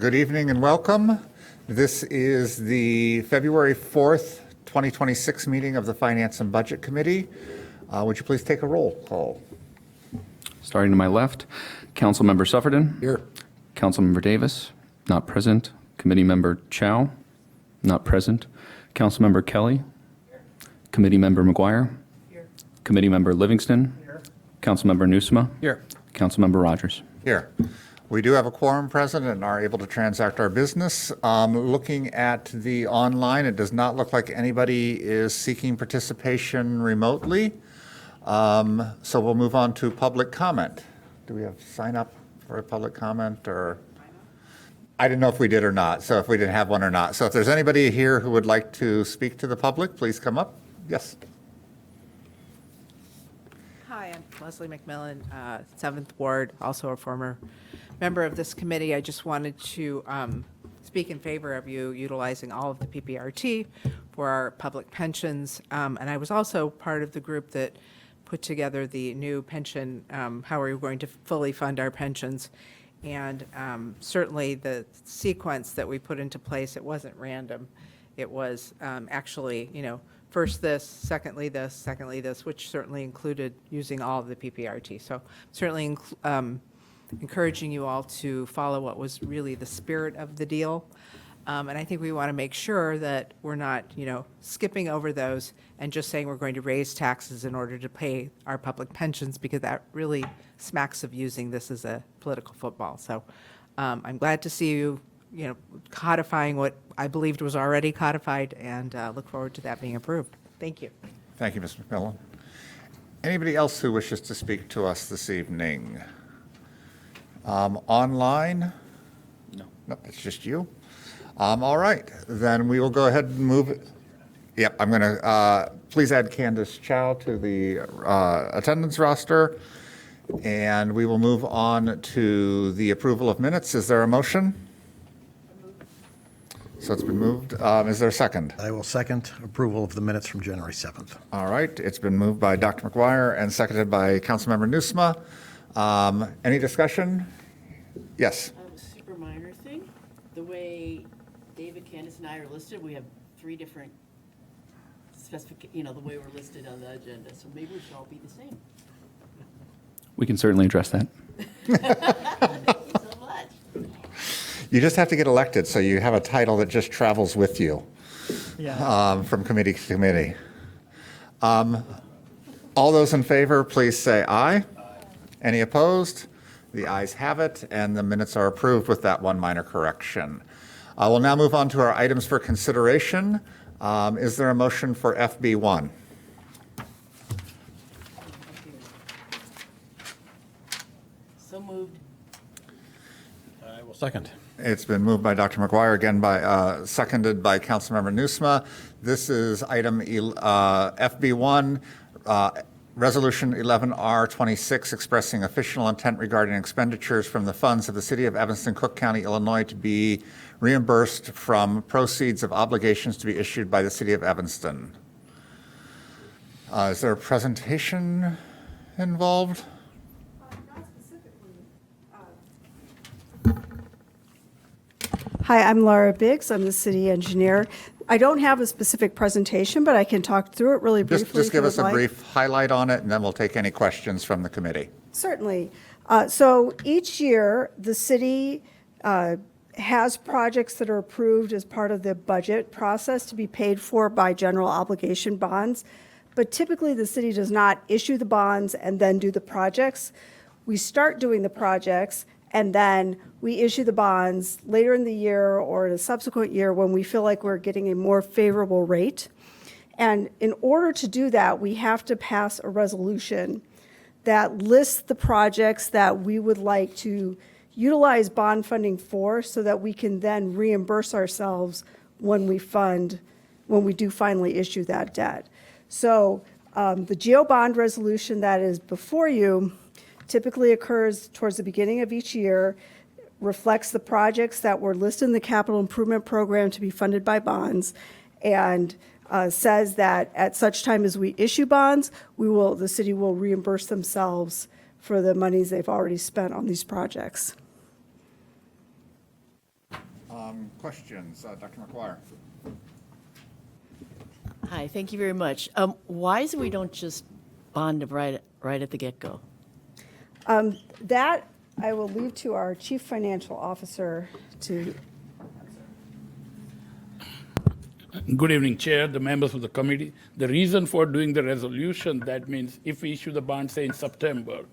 Good evening and welcome. This is the February 4th, 2026 meeting of the Finance and Budget Committee. Would you please take a roll call? Starting to my left, Councilmember Sufferton. Here. Councilmember Davis, not present. Committee Member Chow, not present. Councilmember Kelly. Here. Committee Member McGuire. Here. Committee Member Livingston. Here. Councilmember Nusma. Here. Councilmember Rodgers. Here. We do have a quorum present and are able to transact our business. Looking at the online, it does not look like anybody is seeking participation remotely. So we'll move on to public comment. Do we have sign up for a public comment or? I didn't know if we did or not, so if we didn't have one or not. So if there's anybody here who would like to speak to the public, please come up. Yes. Hi, I'm Leslie McMillan, 7th Ward, also a former member of this committee. I just wanted to speak in favor of you utilizing all of the PPRT for our public pensions. And I was also part of the group that put together the new pension, how are we going to fully fund our pensions. And certainly the sequence that we put into place, it wasn't random. It was actually, first this, secondly this, which certainly included using all of the PPRT. So certainly encouraging you all to follow what was really the spirit of the deal. And I think we want to make sure that we're not, skipping over those and just saying we're going to raise taxes in order to pay our public pensions, because that really smacks of using this as a political football. So I'm glad to see you, codifying what I believed was already codified, and look forward to that being approved. Thank you. Thank you, Ms. McMillan. Anybody else who wishes to speak to us this evening? Online? No, it's just you. All right, then we will go ahead and move it. Yep, I'm going to please add Candace Chow to the attendance roster, and we will move on to the approval of minutes. Is there a motion? So it's been moved. Is there a second? I will second approval of the minutes from January 7th. All right, it's been moved by Dr. McGuire and seconded by Councilmember Nusma. Any discussion? Yes. Super minor thing. The way David, Candace, and I are listed, we have 3 different specifications, the way we're listed on the agenda. So maybe we should all be the same. We can certainly address that. Thank you so much. You just have to get elected, so you have a title that just travels with you from committee to committee. All those in favor, please say aye. Aye. Any opposed? The ayes have it, and the minutes are approved with that one minor correction. We'll now move on to our items for consideration. Is there a motion for FB1? So moved. I will second. It's been moved by Dr. McGuire, again seconded by Councilmember Nusma. This is item FB1, Resolution 11R26, expressing official intent regarding expenditures from the funds of the City of Evanston, Cook County, Illinois, to be reimbursed from proceeds of obligations to be issued by the City of Evanston. Is there a presentation involved? Not specifically. Hi, I'm Laura Biggs. I'm the city engineer. I don't have a specific presentation, but I can talk through it really briefly. Just give us a brief highlight on it, and then we'll take any questions from the committee. Certainly. So each year, the city has projects that are approved as part of the budget process to be paid for by general obligation bonds. But typically, the city does not issue the bonds and then do the projects. We start doing the projects, and then we issue the bonds later in the year or in a subsequent year when we feel like we're getting a more favorable rate. And in order to do that, we have to pass a resolution that lists the projects that we would like to utilize bond funding for, so that we can then reimburse ourselves when we do finally issue that debt. So the GO bond resolution that is before you typically occurs towards the beginning of each year, reflects the projects that were listed in the capital improvement program to be funded by bonds, and says that at such time as we issue bonds, the city will reimburse themselves for the monies they've already spent on these projects. Questions? Dr. McGuire? Hi, thank you very much. Why is it we don't just bond right at the get-go? That I will leave to our Chief Financial Officer to. Good evening, Chair, the members of the committee. The reason for doing the resolution, that means if we issue the bond, say in September,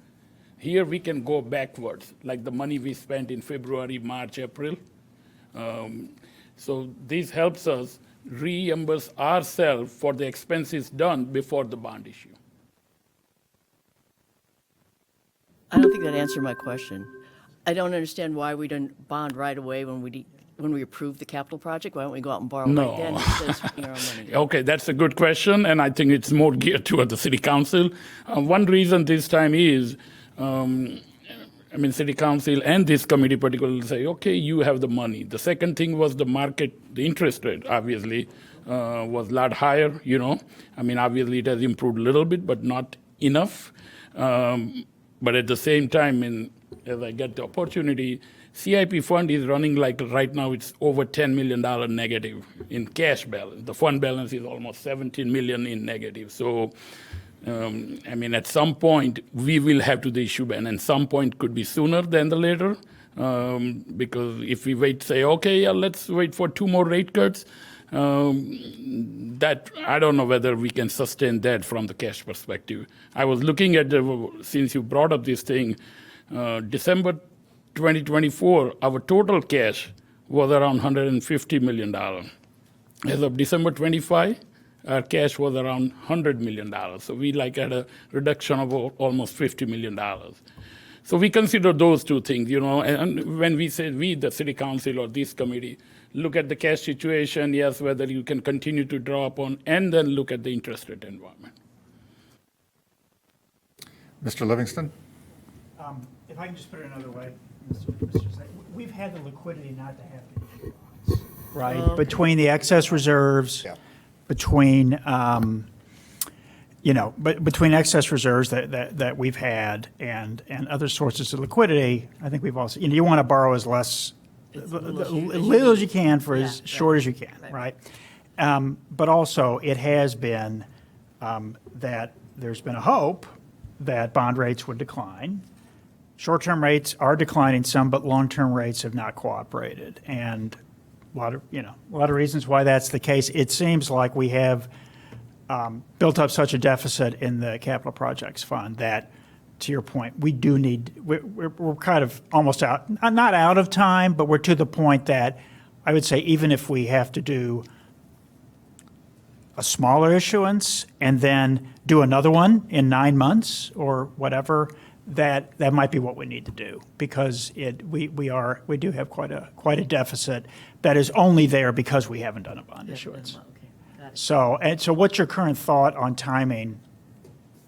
here we can go backwards, like the money we spent in February, March, April. So this helps us reimburse ourselves for the expenses done before the bond issue. I don't think that answered my question. I don't understand why we don't bond right away when we approve the capital project. Why don't we go out and borrow No. right then instead of spending our own money? Okay, that's a good question, and I think it's more geared toward the city council. One reason this time is, city council and this committee particularly say, okay, you have the money. The second thing was the market, the interest rate, obviously, was a lot higher, obviously it has improved a little bit, but not enough. But at the same time, as I get the opportunity, CIP fund is running like right now it's over $10 million negative in cash balance. The fund balance is almost 17 million in negative. So, at some point we will have to issue ban, and some point could be sooner than the later. Because if we wait, say, okay, yeah, let's wait for 2 more rate cuts, that I don't know whether we can sustain that from the cash perspective. I was looking at since you brought up this thing, December 2024, our total cash was around $150 million. As of December 25, our cash was around $100 million. So we had a reduction of almost $50 million. So we consider those two things, and when we say we, the city council or this committee, look at the cash situation, yes, whether you can continue to draw upon, and then look at the interest rate environment. Mr. Livingston? If I can just put it another way, Mr. Say, we've had the liquidity not to have to issue bonds, right? Between the excess reserves, Yeah. between, between excess reserves that we've had and other sources of liquidity, I think we've also, you want to borrow as little as you can for as short as you can, right? But also, it has been that there's been a hope that bond rates would decline. Short-term rates are declining some, but long-term rates have not cooperated. And a lot of reasons why that's the case. It seems like we have built up such a deficit in the capital projects fund that, to your point, we do need, we're kind of almost out, not out of time, but we're to the point that I would say even if we have to do a smaller issuance and then do another one in 9 months or whatever, that might be what we need to do, because we do have quite a deficit that is only there because we haven't done a bond issuance. Okay, got it. So what's your current thought on timing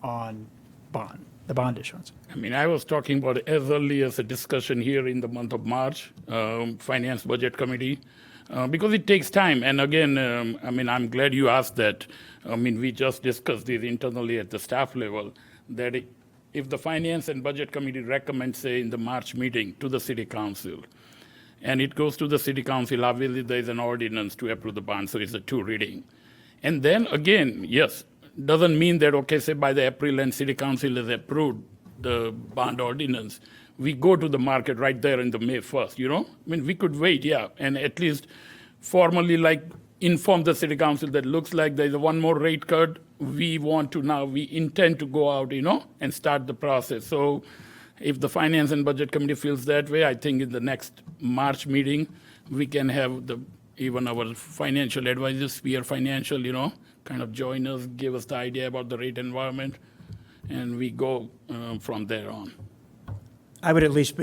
on the bond issuance? I was talking about as early as a discussion here in the month of March, Finance Budget Committee, because it takes time. And again, I'm glad you asked that. We just discussed this internally at the staff level, that if the Finance and Budget Committee recommends, say, in the March meeting to the City Council, and it goes to the City Council, obviously there is an ordinance to approve the bond, so it's a 2 reading. And then again, yes, doesn't mean that, okay, say by the April and City Council has approved the bond ordinance, we go to the market right there in the May 1st, we could wait, yeah, and at least formally inform the City Council that looks like there's one more rate cut. We intend to go out, and start the process. So if the Finance and Budget Committee feels that way, I think in the next March meeting, we can have even our financial advisors, Spear Financial, kind of join us, give us the idea about the rate and we go from there on. I would at least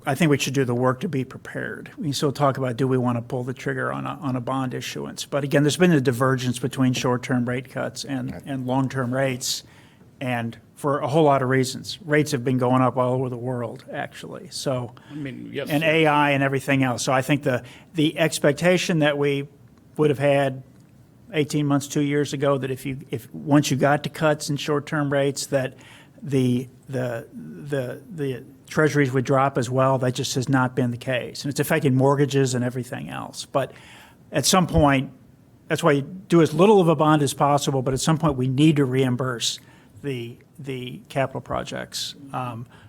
I think we should do the work to be prepared. We still talk about, do we want to pull the trigger on a bond issuance? But again, there's been a divergence between short-term rate cuts and long-term rates, and for a whole lot of reasons. Rates have been going up all over the world, actually. So, Yes. and AI and everything else. So I think the expectation that we would have had 18 months, 2 years ago, that if once you got to cuts in short-term rates, that the treasuries would drop as well. That just has not been the case. And it's affecting mortgages and everything else. But at some point, that's why you do as little of a bond as possible, but at some point, we need to reimburse the capital projects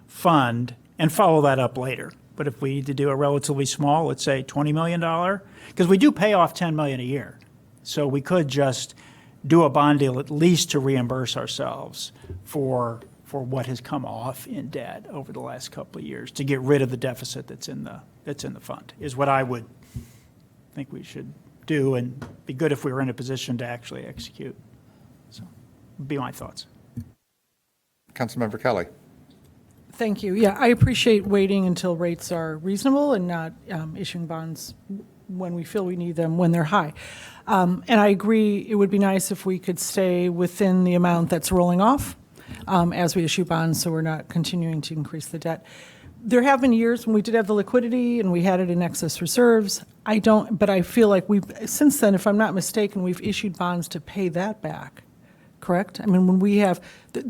fund and follow that up later. But if we need to do a relatively small, let's say $20 million, because we do pay off $10 million a year. So we could just do a bond deal at least to reimburse ourselves for what has come off in debt over the last couple of years, to get rid of the deficit that's in the fund, is what I would think we should do, and be good if we were in a position to actually execute. So, would be my thoughts. Councilmember Kelly. Thank you. Yeah, I appreciate waiting until rates are reasonable and not issuing bonds when we feel we need them when they're high. And I agree, it would be nice if we could stay within the amount that's rolling off as we issue bonds, so we're not continuing to increase the debt. There have been years when we did have the liquidity and we had it in excess reserves. But I feel like since then, if I'm not mistaken, we've issued bonds to pay that back, correct? I mean,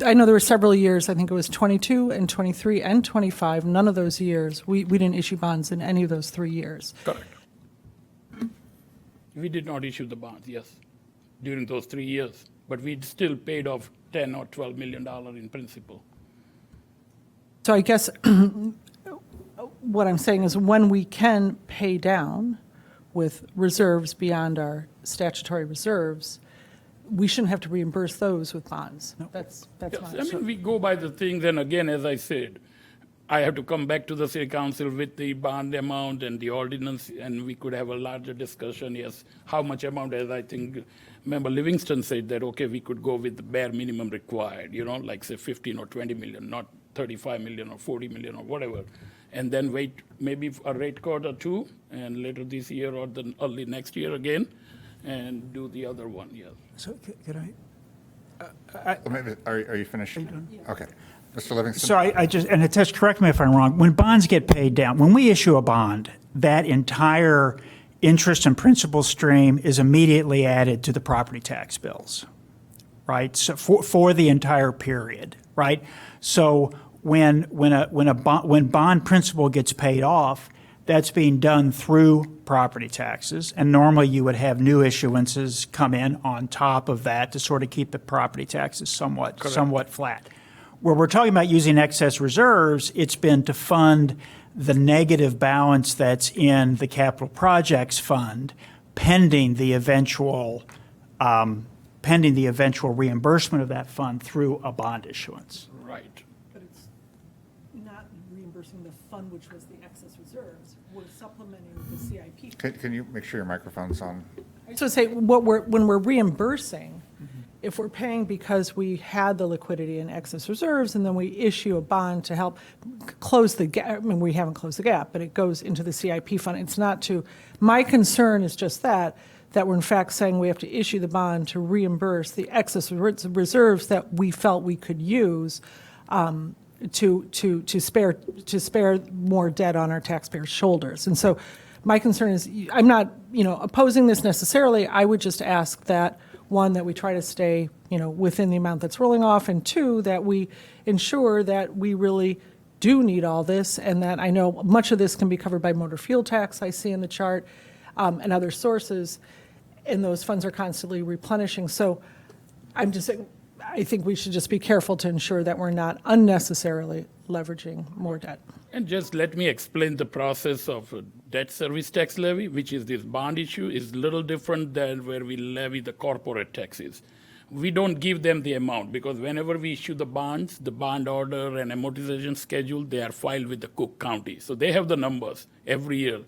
I know there were several years, I think it was 22 and 23 and 25, none of those years, we didn't issue bonds in any of those 3 years. Correct. We did not issue the bonds, yes, during those 3 years, but we still paid off $10 or $12 million in principal. So I guess what I'm saying is when we can pay down with reserves beyond our statutory reserves, we shouldn't have to reimburse those with bonds. That's Yes, my. I mean, we go by the things, and again, as I said, I have to come back to the city council with the bond amount and the ordinance, and we could have a larger discussion, yes, how much amount, as I think, Member Livingston said that, okay, we could go with the bare minimum required, like say 15 or 20 million, not 35 million or 40 million or whatever, and then wait maybe a rate cut or two, and later this year or the early next year again, and do the other one, yes. So could Maybe, are you finished? Okay. Mr. Livingston? So I just, and Hitesh, correct me if I'm wrong, when bonds get paid down, when we issue a bond, that entire interest and principal stream is immediately added to the property tax bills, right? So for the entire period, right? So when bond principal gets paid off, that's being done through property taxes, and normally you would have new issuances come in on top of that to sort of keep the property taxes somewhat flat. Where we're talking about using excess reserves, it's been to fund the negative balance that's in the capital projects fund, pending the eventual reimbursement of that fund through a bond issuance. Right. But it's not reimbursing the fund, which was the excess reserves. We're supplementing the CIP. Can you make sure your microphone's on? So say when we're reimbursing, if we're paying because we had the liquidity and excess reserves, and then we issue a bond to help close the gap, I mean, we haven't closed the gap, but it goes into the CIP fund. It's not my concern is just that we're in fact saying we have to issue the bond to reimburse the excess reserves that we felt we could use to spare more debt on our taxpayers' shoulders. And so my concern is, I'm not, opposing this necessarily. I would just ask that, one, that we try to stay, within the amount that's rolling off, and two, that we ensure that we really do need all this, and that I know much of this can be covered by motor fuel tax, I see in the chart, and other sources, and those funds are constantly replenishing. So I'm just saying, I think we should just be careful to ensure that we're not unnecessarily leveraging more debt. And just let me explain the process of a debt service tax levy, which is this bond issue, is a little different than where we levy the corporate taxes. We don't give them the amount, because whenever we issue the bonds, the bond order and amortization schedule, they are filed with the Cook County. So they have the numbers every year.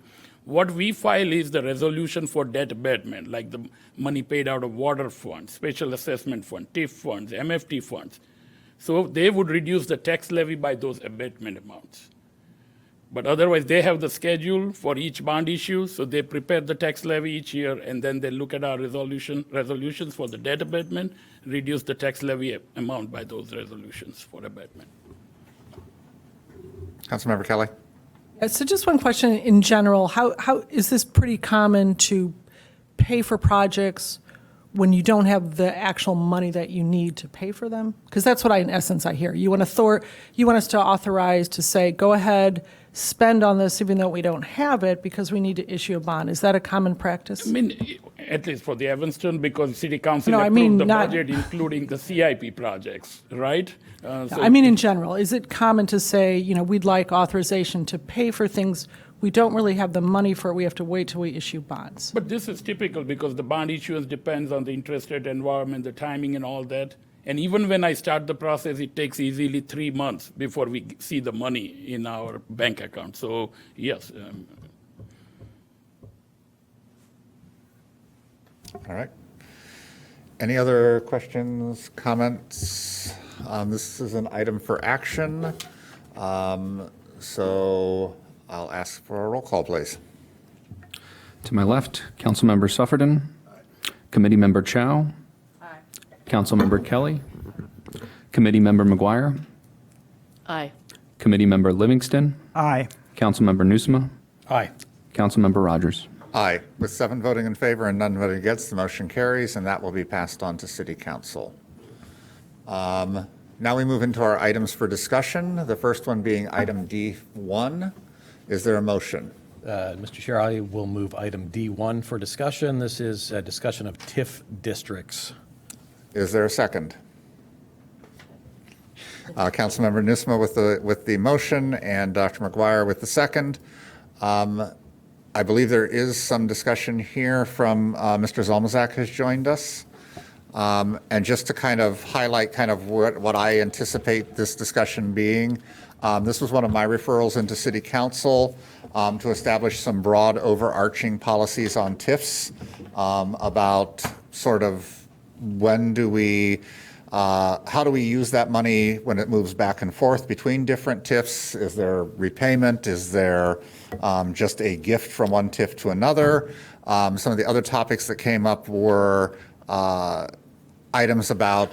What we file is the resolution for debt abatement, like the money paid out of water funds, special assessment fund, TIF funds, MFT funds. So they would reduce the tax levy by those abatement amounts. But otherwise, they have the schedule for each bond issue, so they prepare the tax levy each year, and then they look at our resolutions for the debt abatement, reduce the tax levy amount by those resolutions for abatement. Councilmember Kelly? So just one question in general, how is this pretty common to pay for projects when you don't have the actual money that you need to pay for them? Because that's what in essence I hear. You want us to authorize to say, go ahead, spend on this even though we don't have it because we need to issue a bond. Is that a common practice? I mean, at least for the Evanston, because city council No, I approved mean the not- budget, including the CIP projects, right? So I mean, in general, is it common to say, we'd like authorization to pay for things we don't really have the money for, we have to wait till we issue bonds? But this is typical because the bond issuance depends on the interest rate environment, the timing and all that. And even when I start the process, it takes easily 3 months before we see the money in our bank account. So yes, All right. Any other questions, comments? This is an item for action. So I'll ask for a roll call, please. To my left, Councilmember Suffredin. Committee Member Chow. Councilmember Kelly. Committee Member McGuire. Aye. Committee Member Livingston. Aye. Councilmember Nusma. Aye. Councilmember Rodgers. Aye. With 7 voting in favor and none voting against, the motion carries, and that will be passed on to City Council. Now we move into our items for discussion, the first one being item D1. Is there a motion? Mr. Chair, I will move item D1 for discussion. This is a discussion of TIF districts. Is there a second? Councilmember Nusma with the motion and Dr. McGuire with the second. I believe there is some discussion here from Mr. Zalmazak has joined us. And just to kind of highlight kind of what I anticipate this discussion being, this was one of my referrals into City Council to establish some broad overarching policies on TIFs about sort of when do we, how do we use that money when it moves back and forth between different TIFs? Is there repayment? Is there just a gift from one TIF to another? Some of the other topics that came up were items about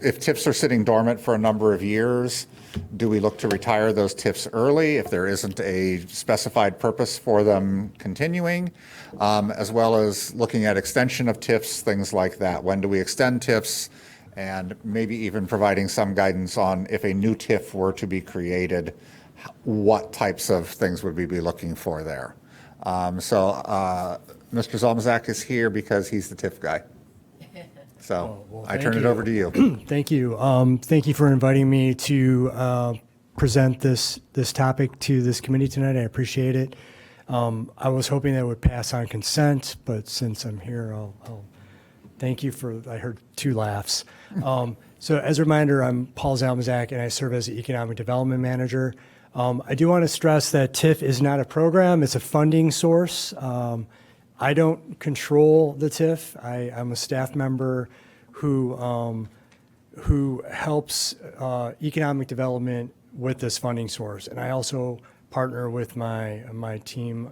if TIFs are sitting dormant for a number of years, do we look to retire those TIFs early if there isn't a specified purpose for them continuing, as well as looking at extension of TIFs, things like that. When do we extend TIFs? And maybe even providing some guidance on if a new TIF were to be created, what types of things would we be looking for there? So Mr. Zalmazak is here because he's the TIF guy. So I turn it over to you. Thank you. Thank you for inviting me to present this topic to this committee tonight. I appreciate it. I was hoping that it would pass on consent, but since I'm here, I'll thank you for, I heard 2 laughs. So as a reminder, I'm Paul Zalmazak, and I serve as the Economic Development Manager. I do want to stress that TIF is not a program, it's a funding source. I don't control the TIF. I'm a staff member who helps economic development with this funding source, and I also partner with my team,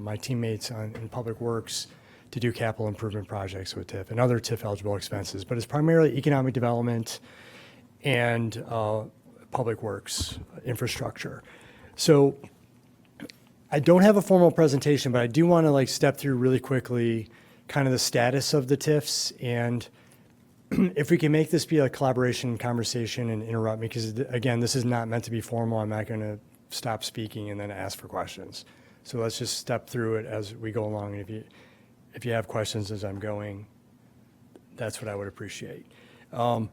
my teammates in Public Works to do capital improvement projects with TIF and other TIF eligible expenses. But it's primarily economic development and Public Works infrastructure. So I don't have a formal presentation, but I do want to step through really quickly kind of the status of the TIFs, and if we can make this be a collaboration conversation and interrupt me, because again, this is not meant to be formal. I'm not going to stop speaking and then ask for questions. So let's just step through it as we go along. And if you have questions as I'm going, that's what I would appreciate. So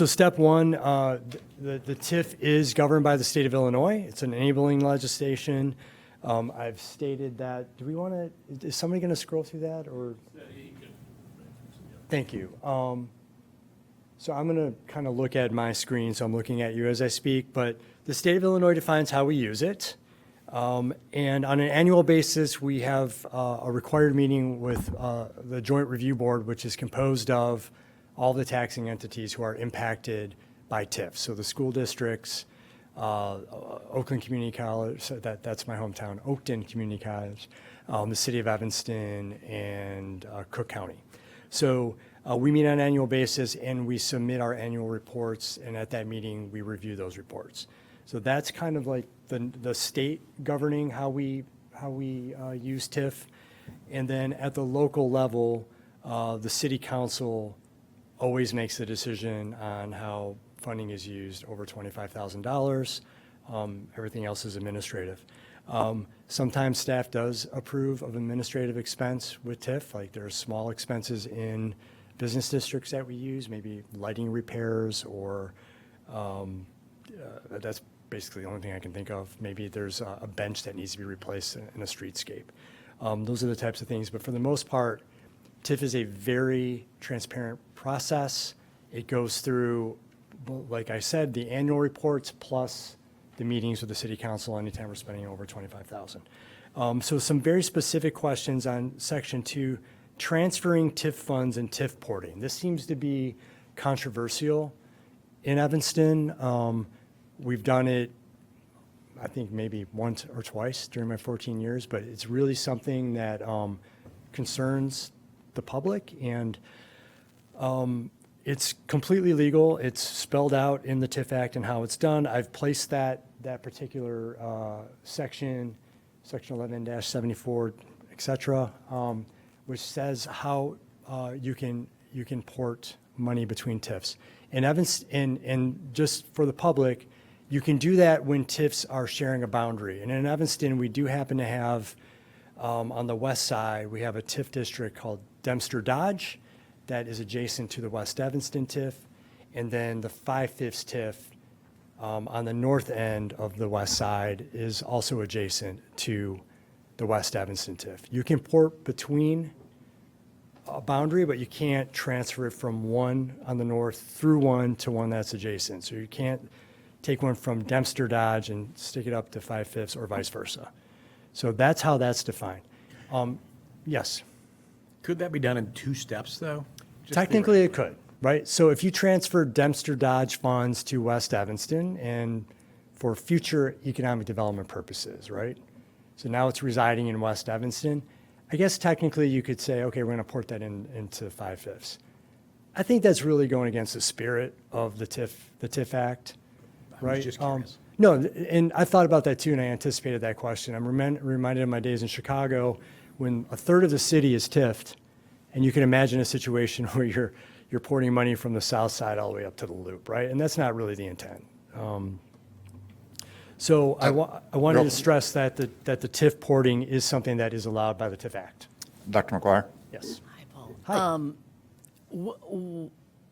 step 1, the TIF is governed by the state of Illinois. It's an enabling legislation. I've stated that. Do we want to, is somebody going to scroll through that, or? Thank you. So I'm going to kind of look at my screen, so I'm looking at you as I speak, but the state of Illinois defines how we use it. And on an annual basis, we have a required meeting with the Joint Review Board, which is composed of all the taxing entities who are impacted by TIF. So the school districts, Oakland Community College, so that's my hometown, Oakton Community College, the city of Evanston, and Cook County. So we meet on an annual basis and we submit our annual reports, and at that meeting we review those reports. So that's kind of like the state governing how we use TIF. And then at the local level, The city council always makes the decision on how funding is used over $25,000. Everything else is administrative. Sometimes staff does approve of administrative expense with TIF, like there are small expenses in business districts that we use, maybe lighting repairs or that's basically the only thing I can think of. Maybe there's a bench that needs to be replaced in a streetscape. Those are the types of things, but for the most part, TIF is a very transparent process. It goes through, like I said, the annual reports plus the meetings with the city council anytime we're spending over $25,000. So some very specific questions on section 2, transferring TIF funds and TIF porting. This seems to be controversial in Evanston. We've done it, I think maybe once or twice during my 14 years, but it's really something that concerns the public, and it's completely legal. It's spelled out in the TIF Act and how it's done. I've placed that particular section 11-74, et cetera, which says how you can port money between TIFs. And just for the public, you can do that when TIFs are sharing a boundary. And in Evanston, we do happen to have, on the west side, we have a TIF district called Dempster Dodge that is adjacent to the West Evanston TIF. And then the 5/5 TIF on the north end of the west side is also adjacent to the West Evanston TIF. You can port between a boundary, but you can't transfer it from one on the north through one to one that's adjacent. So you can't take one from Dempster Dodge and stick it up to 5/5 or vice versa. So that's how that's defined. Yes. Could that be done in 2 steps, though? Just Technically, it could, right? So if you transfer Dempster Dodge funds to West Evanston and for future economic development purposes, right? So now it's residing in West Evanston. I guess technically you could say, okay, we're going to port that into 5/5. I think that's really going against the spirit of the TIF Act, right? I was just curious. No, and I thought about that too, and I anticipated that question. I'm reminded of my days in Chicago when a third of the city is TIF'd, and you can imagine a situation where you're porting money from the south side all the way up to the loop, right? And that's not really the intent. So I wanted to stress that the TIF porting is something that is allowed by the TIF Act. Dr. McGuire? Yes. Hi, Paul. Hi.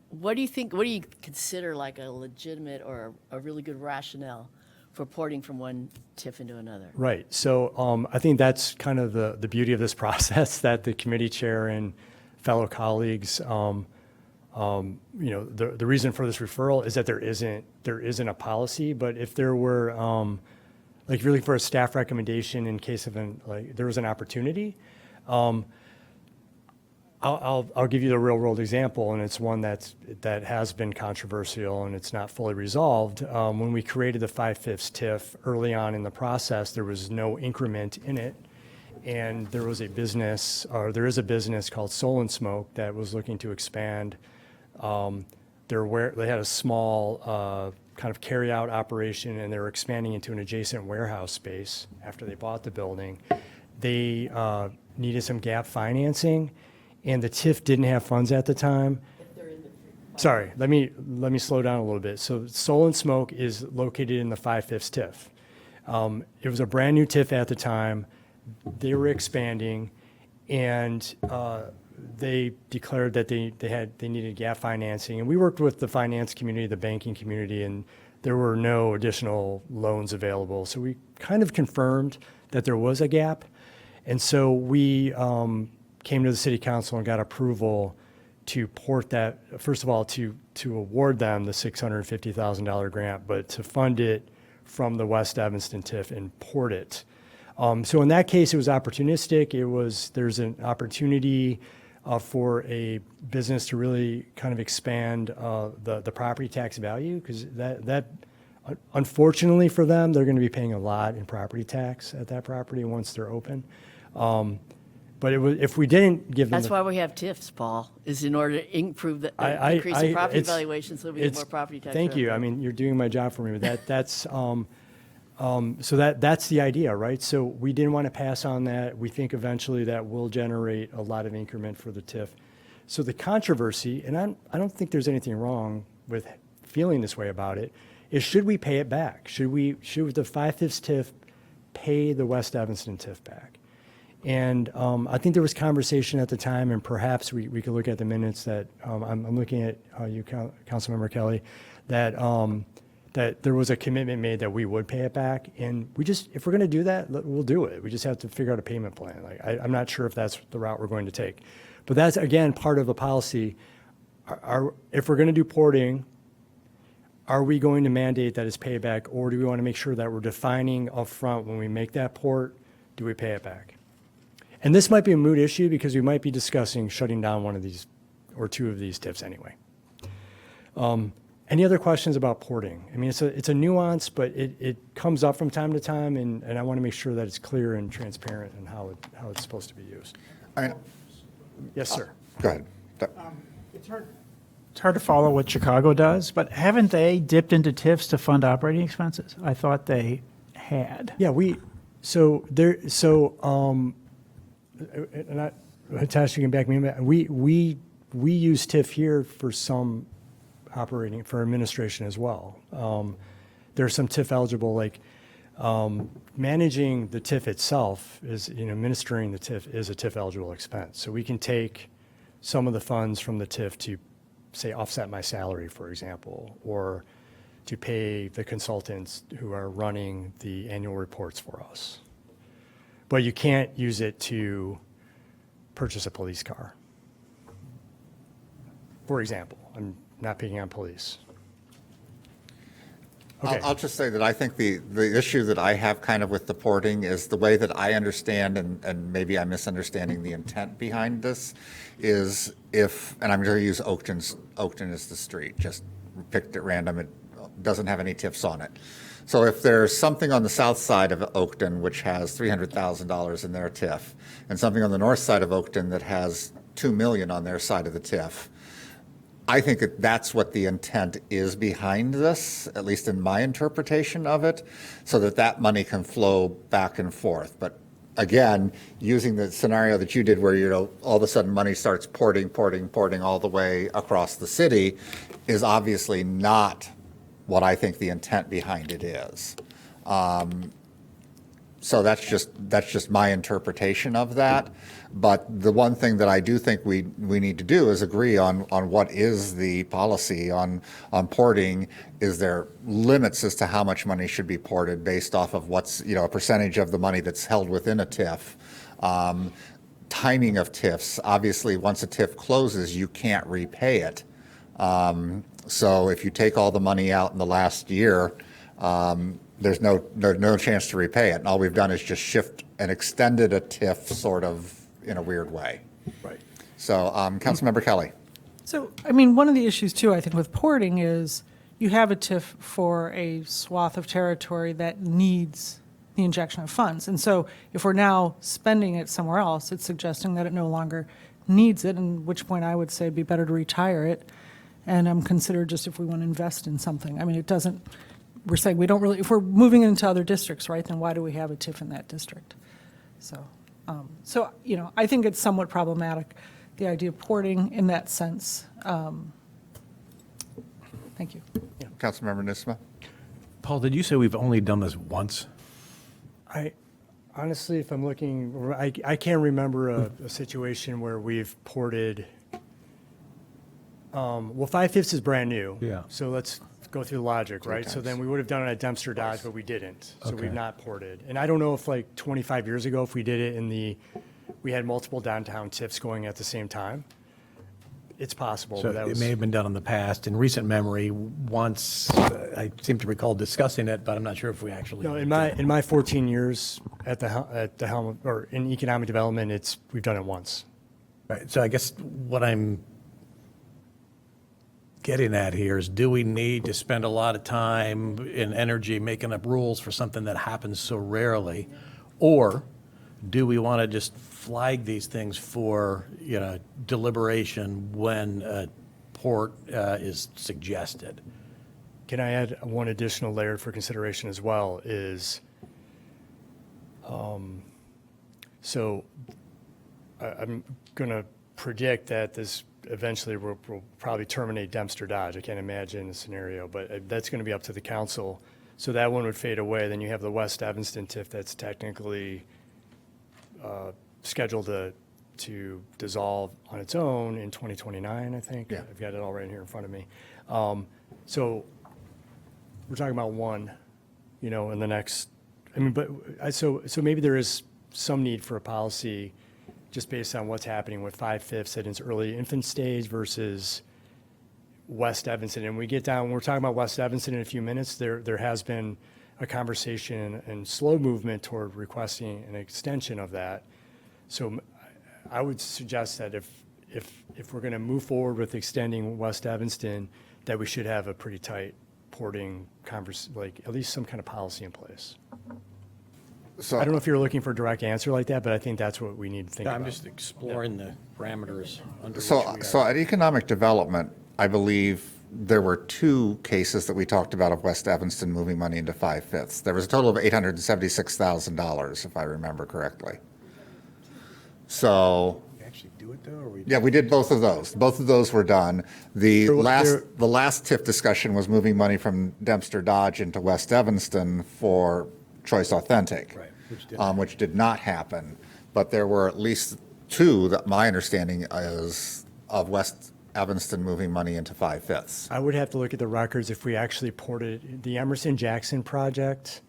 What do you think, what do you consider like a legitimate or a really good rationale for porting from one TIF into another? Right. So I think that's kind of the beauty of this process, that the committee chair and fellow colleagues, the reason for this referral is that there isn't a policy, but if there were, like if you're looking for a staff recommendation in case of there was an opportunity, I'll give you the real world example, and it's one that has been controversial and it's not fully resolved. When we created the 5/5 TIF early on in the process, there was no increment in it. And there is a business called Soul and Smoke that was looking to expand. They had a small kind of carry-out operation, and they were expanding into an adjacent warehouse space after they bought the building. They needed some gap financing, and the TIF didn't have funds at the time. Sorry, let me slow down a little bit. So Soul and Smoke is located in the 5/5 TIF. It was a brand new TIF at the time. They were expanding, and they declared that they needed gap financing. And we worked with the finance community, the banking community, and there were no additional loans available. So we kind of confirmed that there was a gap. And so we came to the city council and got approval to port that, first of all, to award them the $650,000 grant, but to fund it from the West Evanston TIF and port it. So in that case, it was opportunistic. There's an opportunity for a business to really kind of expand the property tax value, because that unfortunately for them, they're going to be paying a lot in property tax at that property once they're open. But if we didn't give them, That's why we have TIFs, Paul, is in order to improve the, increase the property valuation so we get more property tax Thank you. I revenue. mean, you're doing my job for me, but that's that's the idea, right? So we didn't want to pass on that. We think eventually that will generate a lot of increment for the TIF. So the controversy, and I don't think there's anything wrong with feeling this way about it, is should we pay it back? Should the 5/5 TIF pay the West Evanston TIF back? And I think there was conversation at the time, and perhaps we could look at the minutes that I'm looking at you, Councilmember Kelly, that that there was a commitment made that we would pay it back, and if we're going to do that, we'll do it. We just have to figure out a payment plan. Like I'm not sure if that's the route we're going to take, but that's again part of a policy. If we're going to do porting, are we going to mandate that it's payback, or do we want to make sure that we're defining upfront when we make that port, do we pay it back? And this might be a moot issue because we might be discussing shutting down one of these or two of these TIFs anyway. Any other questions about porting? I mean, it's a nuance, but it comes up from time to time, and I want to make sure that it's clear and transparent in how it's supposed to be used. Yes, sir. Go ahead. It's hard to follow what Chicago does, but haven't they dipped into TIFs to fund operating expenses? I thought they had. Yeah, and Natasha, you can back me up. We use TIF here for some operating, for administration as well. There's some TIF eligible, like managing the TIF itself is, administering the TIF is a TIF eligible expense. So we can take some of the funds from the TIF to, say, offset my salary, for example, or to pay the consultants who are running the annual reports for us. But you can't use it to purchase a police car, for example. I'm not picking on police. Okay. I'll just say that I think the issue that I have kind of with the porting is the way that I understand, and maybe I'm misunderstanding the intent behind this, is and I'm going to use Oakton as the street, just picked at random. It doesn't have any TIFs on it. So if there's something on the south side of Oakton which has $300,000 in their TIF, and something on the north side of Oakton that has $2 million on their side of the TIF, I think that's what the intent is behind this, at least in my interpretation of it, so that money can flow back and forth. But again, using the scenario that you did where, all of a sudden money starts porting all the way across the city is obviously not what I think the intent behind it is. So that's just my interpretation of that. But the one thing that I do think we need to do is agree on what is the policy on porting. Is there limits as to how much money should be ported based off of what's, a percentage of the money that's held within a TIF? Timing of TIFs. Obviously, once a TIF closes, you can't repay it. So if you take all the money out in the last year, there's no chance to repay it. And all we've done is just shift and extended a TIF sort of in a weird way. Right. So, Councilmember Kelly. So, I mean, one of the issues too, I think, with porting is you have a TIF for a swath of territory that needs the injection of funds. And so if we're now spending it somewhere else, it's suggesting that it no longer needs it, at which point I would say it'd be better to retire it and consider just if we want to invest in something. I mean, it doesn't, we're saying we don't really, if we're moving into other districts, right, then why do we have a TIF in that district? So, I think it's somewhat problematic, the idea of porting in that sense. Thank you. Councilmember Nusma. Paul, did you say we've only done this once? Honestly, if I'm looking, I can't remember a situation where we've ported. Well, 5/5 is brand new. Yeah. So let's go through the logic, right? So then we would have done it at Dempster Dodge, but we didn't. So Okay. we've not ported. And I don't know if like 25 years ago, if we did it we had multiple downtown TIFs going at the same time. It's possible. So but that it was, may have been done in the past. In recent memory, once, I seem to recall discussing it, but I'm not sure if we actually. no, in my 14 years at the helm or in economic development, we've done it once. Right, so I guess what I'm getting at here is, do we need to spend a lot of time and energy making up rules for something that happens so rarely? Or do we want to just flag these things for, deliberation when a port is suggested? Can I add one additional layer for consideration as well is, so I'm going to predict that this eventually we'll probably terminate Dempster Dodge. I can't imagine a scenario, but that's going to be up to the council. So that one would fade away. Then you have the West Evanston TIF that's technically scheduled to dissolve on its own in 2029, I think. Yeah. I've got it all right here in front of me. So we're talking about one, in the next, so maybe there is some need for a policy just based on what's happening with 5/5 at its early infant stage versus West Evanston. And we're talking about West Evanston in a few minutes. There has been a conversation and slow movement toward requesting an extension of that. So I would suggest that if we're going to move forward with extending West Evanston, that we should have a pretty tight porting at least some kind of policy in place. So I don't know if you're looking for a direct answer like that, but I think that's what we need to think about. I'm just exploring the parameters under which So, we so are. at economic development, I believe there were 2 cases that we talked about of West Evanston moving money into 5/5. There was a total of $876,000, if I remember correctly. So, Actually do it, though, or we? yeah, we did both of those. Both of those were done. The last TIF discussion was moving money from Dempster Dodge into West Evanston for Choice Authentic. Right, which didn't Which did not happen. But there were at least 2 that my understanding is of West Evanston moving money into 5/5. I would have to look at the records if we actually ported the Emerson Jackson project.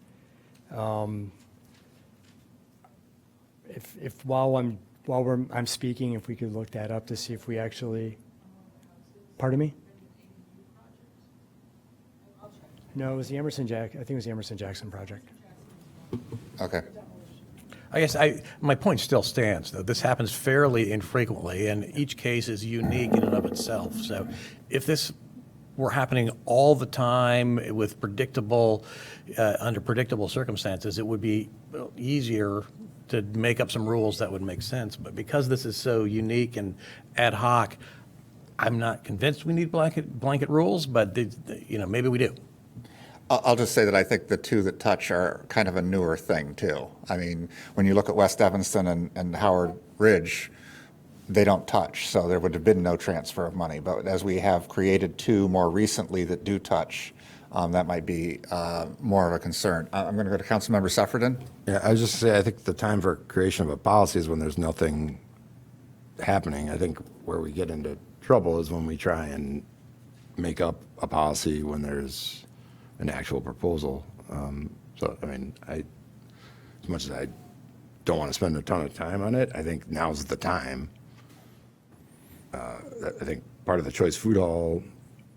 If while I'm speaking, if we could look that up to see if we actually, pardon me? No, it was the I think it was the Emerson Jackson project. Okay. I guess my point still stands, though. This happens fairly infrequently, and each case is unique in and of itself. So if this were happening all the time with under predictable circumstances, it would be easier to make up some rules that would make sense. But because this is so unique and ad hoc, I'm not convinced we need blanket rules, but maybe we do. I'll just say that I think the 2 that touch are kind of a newer thing, too. I mean, when you look at West Evanston and Howard Ridge, they don't touch, so there would have been no transfer of money. But as we have created 2 more recently that do touch, that might be more of a concern. I'm going to go to Councilmember Suffredin. Yeah, I was just say I think the time for creation of a policy is when there's nothing happening. I think where we get into trouble is when we try and make up a policy when there's an actual proposal. So, I mean, as much as I don't want to spend a ton of time on it, I think now's the time. I think part of the Choice Food Hall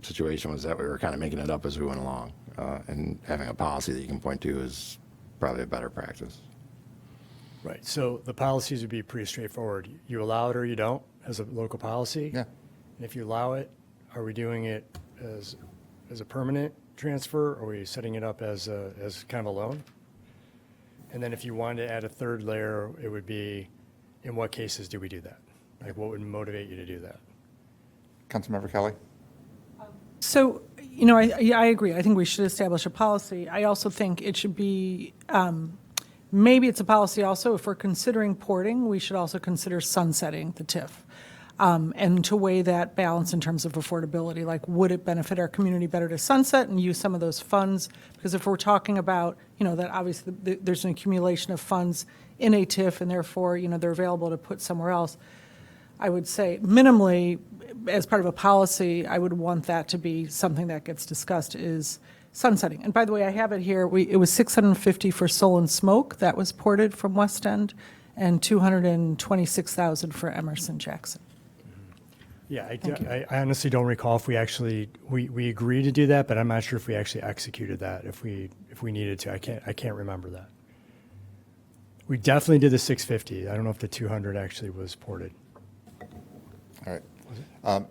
situation was that we were kind of making it up as we went along. And having a policy that you can point to is probably a better practice. Right, so the policies would be pretty straightforward. You allow it or you don't as a local policy. Yeah. And if you allow it, are we doing it as a permanent transfer, or are we setting it up as kind of a loan? And then if you wanted to add a third layer, it would be, in what cases do we do that? Like, what would motivate you to do that? Councilmember Kelly? So, I agree. I think we should establish a policy. I also think it should be, maybe it's a policy also, if we're considering porting, we should also consider sunsetting the TIF. And to weigh that balance in terms of affordability, like would it benefit our community better to sunset and use some of those funds? Because if we're talking about, that obviously there's an accumulation of funds in a TIF and therefore, they're available to put somewhere else. I would say minimally, as part of a policy, I would want that to be something that gets discussed is sunsetting. And by the way, I have it here. It was $650 for Soul and Smoke that was ported from West End, and $226,000 for Emerson Jackson. Yeah, I honestly don't recall if we actually, we agreed to do that, but I'm not sure if we actually executed that, if we needed to. I can't remember that. We definitely did the 650. I don't know if the 200 actually was ported. All right.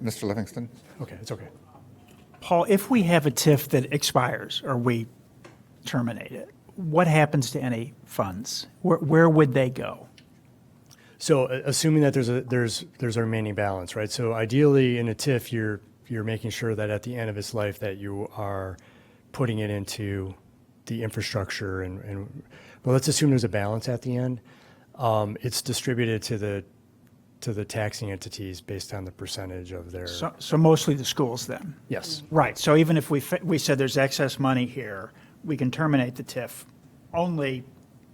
Mr. Livingston? Okay, it's okay. Paul, if we have a TIF that expires or we terminate it, what happens to any funds? Where would they go? So assuming that there's a remaining balance, right? So ideally in a TIF, you're making sure that at the end of its life that you are putting it into the infrastructure and well, let's assume there's a balance at the end. It's distributed to to the taxing entities based on the percentage of their. So mostly the schools then? Yes, Right, so even if we said there's excess money here, we can terminate the TIF, only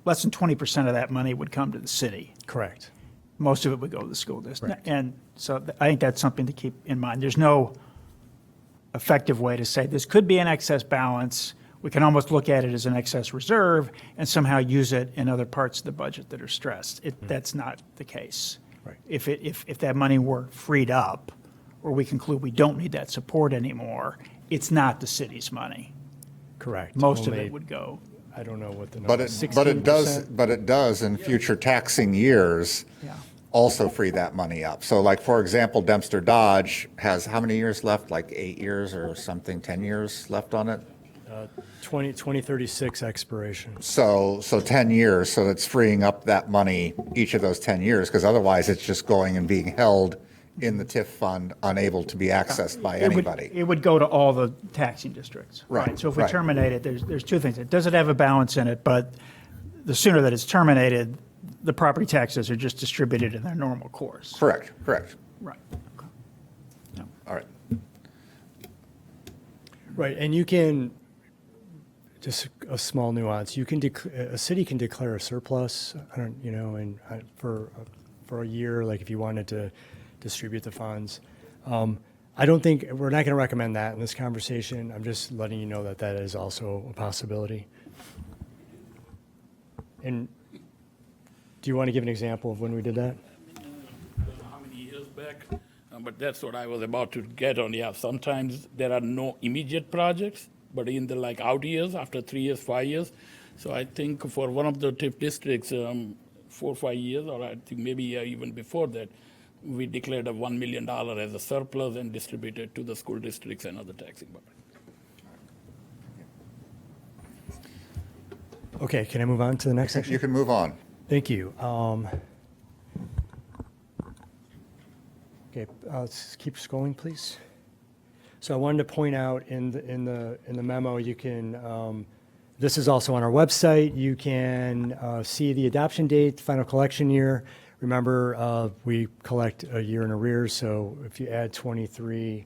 less than 20% of that money would come to the city. correct. Most of it would go to the school district. Correct. And so I think that's something to keep in mind. There's no effective way to say this could be an excess balance. We can almost look at it as an excess reserve and somehow use it in other parts of the budget that are stressed. That's not the case. Right. If that money were freed up, or we conclude we don't need that support anymore, it's not the city's money. Correct. Most of Only- it would go. I don't know what the number But is. it does in future taxing years Yeah. also free that money up. So like, for example, Dempster Dodge has how many years left? Like 8 years or something, 10 years left on it? 2036 expiration. So 10 years, so it's freeing up that money each of those 10 years, because otherwise it's just going and being held in the TIF fund, unable to be accessed by anybody. It would go to all the taxing districts. Right, So if we right. terminate it, there's two things. Does it have a balance in it? But the sooner that it's terminated, the property taxes are just distributed in their normal course. Correct, correct. Right. All right. Right, and you can, just a small nuance, you can, a city can declare a surplus, and for a year, like if you wanted to distribute the funds. I don't think, we're not going to recommend that in this conversation. I'm just letting you know that that is also a possibility. And do you want to give an example of when we did that? How many years back? But that's what I was about to get on. Yeah, sometimes there are no immediate projects, but in the like out years, after 3 years, 5 years. So I think for one of the TIF districts, 4 or 5 years, or I think maybe even before that, we declared a $1 million as a surplus and distributed to the school districts and other taxing bodies. Okay, can I move on to the next section? You can move on. Thank you. Okay, let's keep scrolling, please. So I wanted to point out in the memo, you can, this is also on our website. You can see the adoption date, final collection year. Remember, we collect a year in arrears, so if you add 23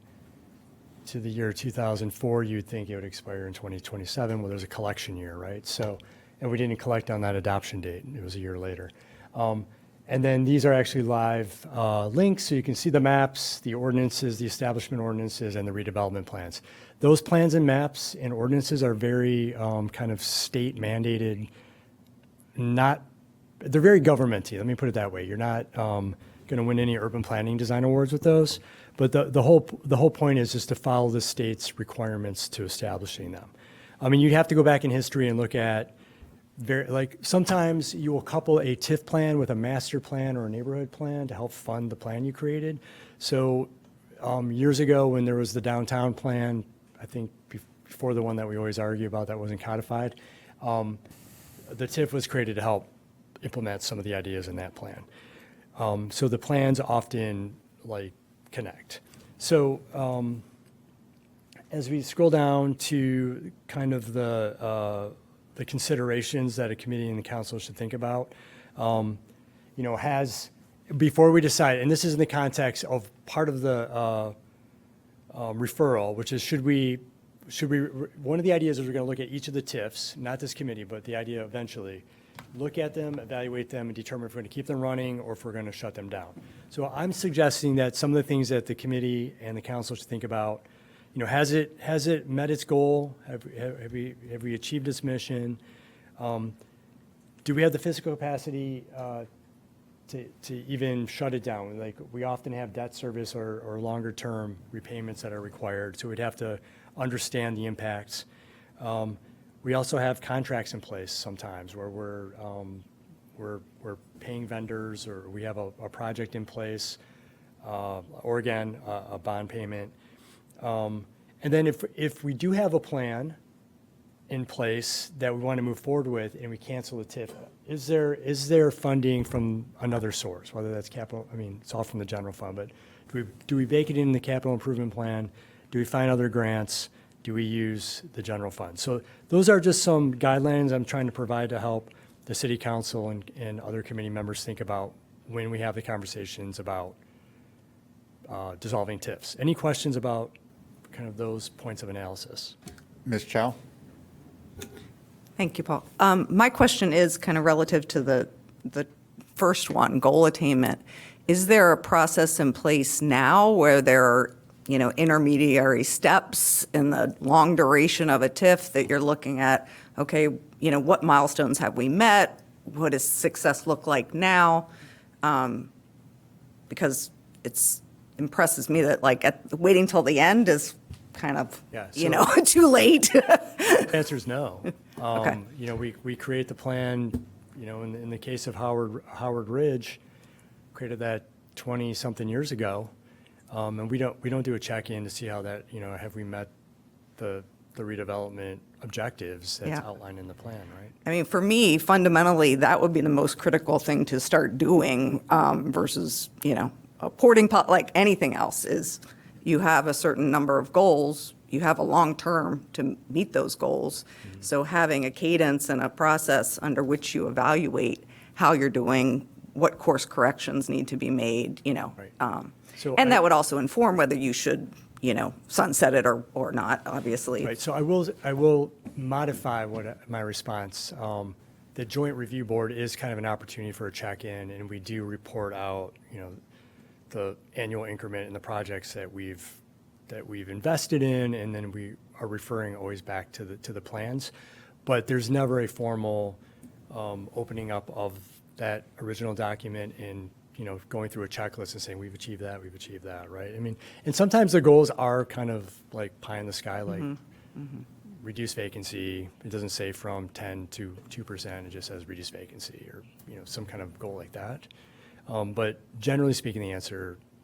to the year 2004, you'd think it would expire in 2027. Well, there's a collection year, right? So, and we didn't collect on that adoption date. It was a year later. And then these are actually live links, so you can see the maps, the ordinances, the establishment ordinances, and the redevelopment plans. Those plans and maps and ordinances are very kind of state mandated, they're very governmenty, let me put it that way. You're not going to win any urban planning design awards with those, but the whole point is just to follow the state's requirements to establishing them. I mean, you'd have to go back in history and look at sometimes you will couple a TIF plan with a master plan or a neighborhood plan to help fund the plan you created. So years ago when there was the downtown plan, I think before the one that we always argue about that wasn't codified, the TIF was created to help implement some of the ideas in that plan. So the plans often connect. So as we scroll down to kind of the considerations that a committee and the council should think about, before we decide, and this is in the context of part of the referral, which is one of the ideas is we're going to look at each of the TIFs, not this committee, but the idea eventually, look at them, evaluate them, and determine if we're going to keep them running or if we're going to shut them down. So I'm suggesting that some of the things that the committee and the council should think about, has it met its goal? Have we achieved its mission? Do we have the physical capacity to even shut it down? Like, we often have debt service or longer term repayments that are required, so we'd have to understand the impacts. We also have contracts in place sometimes where we're paying vendors, or we have a project in place, or again, a bond payment. And then if we do have a plan in place that we want to move forward with and we cancel the TIF, is there funding from another source, whether that's capital, it's all from the general fund, but do we bake it in the capital improvement plan? Do we find other grants? Do we use the general fund? So those are just some guidelines I'm trying to provide to help the city council and other committee members think about when we have the conversations about dissolving TIFs. Any questions about kind of those points of analysis? Ms. Chow? Thank you, Paul. My question is kind of relative to the first one, goal attainment. Is there a process in place now where there are, intermediary steps in the long duration of a TIF that you're looking at, okay, what milestones have we met? What does success look like now? Because it impresses me that waiting till the end is kind of, too late. The answer is no. Okay. We create the plan, in the case of Howard Ridge, created that 20-something years ago. And we don't do a check-in to see how that, have we met the redevelopment objectives that's Yeah. outlined in the plan, right? I mean, for me, fundamentally, that would be the most critical thing to start doing versus, a porting pot, like anything else, is you have a certain number of goals, you have a long term to meet those goals. So having a cadence and a process under which you evaluate how you're doing, what course corrections need to be made, Right. So and I- that would also inform whether you should, sunset it or not, obviously. Right, so I will modify my response. The Joint Review Board is kind of an opportunity for a check-in, and we do report out, the annual increment in the projects that we've invested in, and then we are referring always back to the plans. But there's never a formal opening up of that original document and, going through a checklist and saying, we've achieved that, right? I mean, and sometimes the goals are kind of like pie in the sky, like reduce vacancy. It doesn't say from 10 to 2%, it just says reduce vacancy, or, some kind of goal like that. But generally speaking,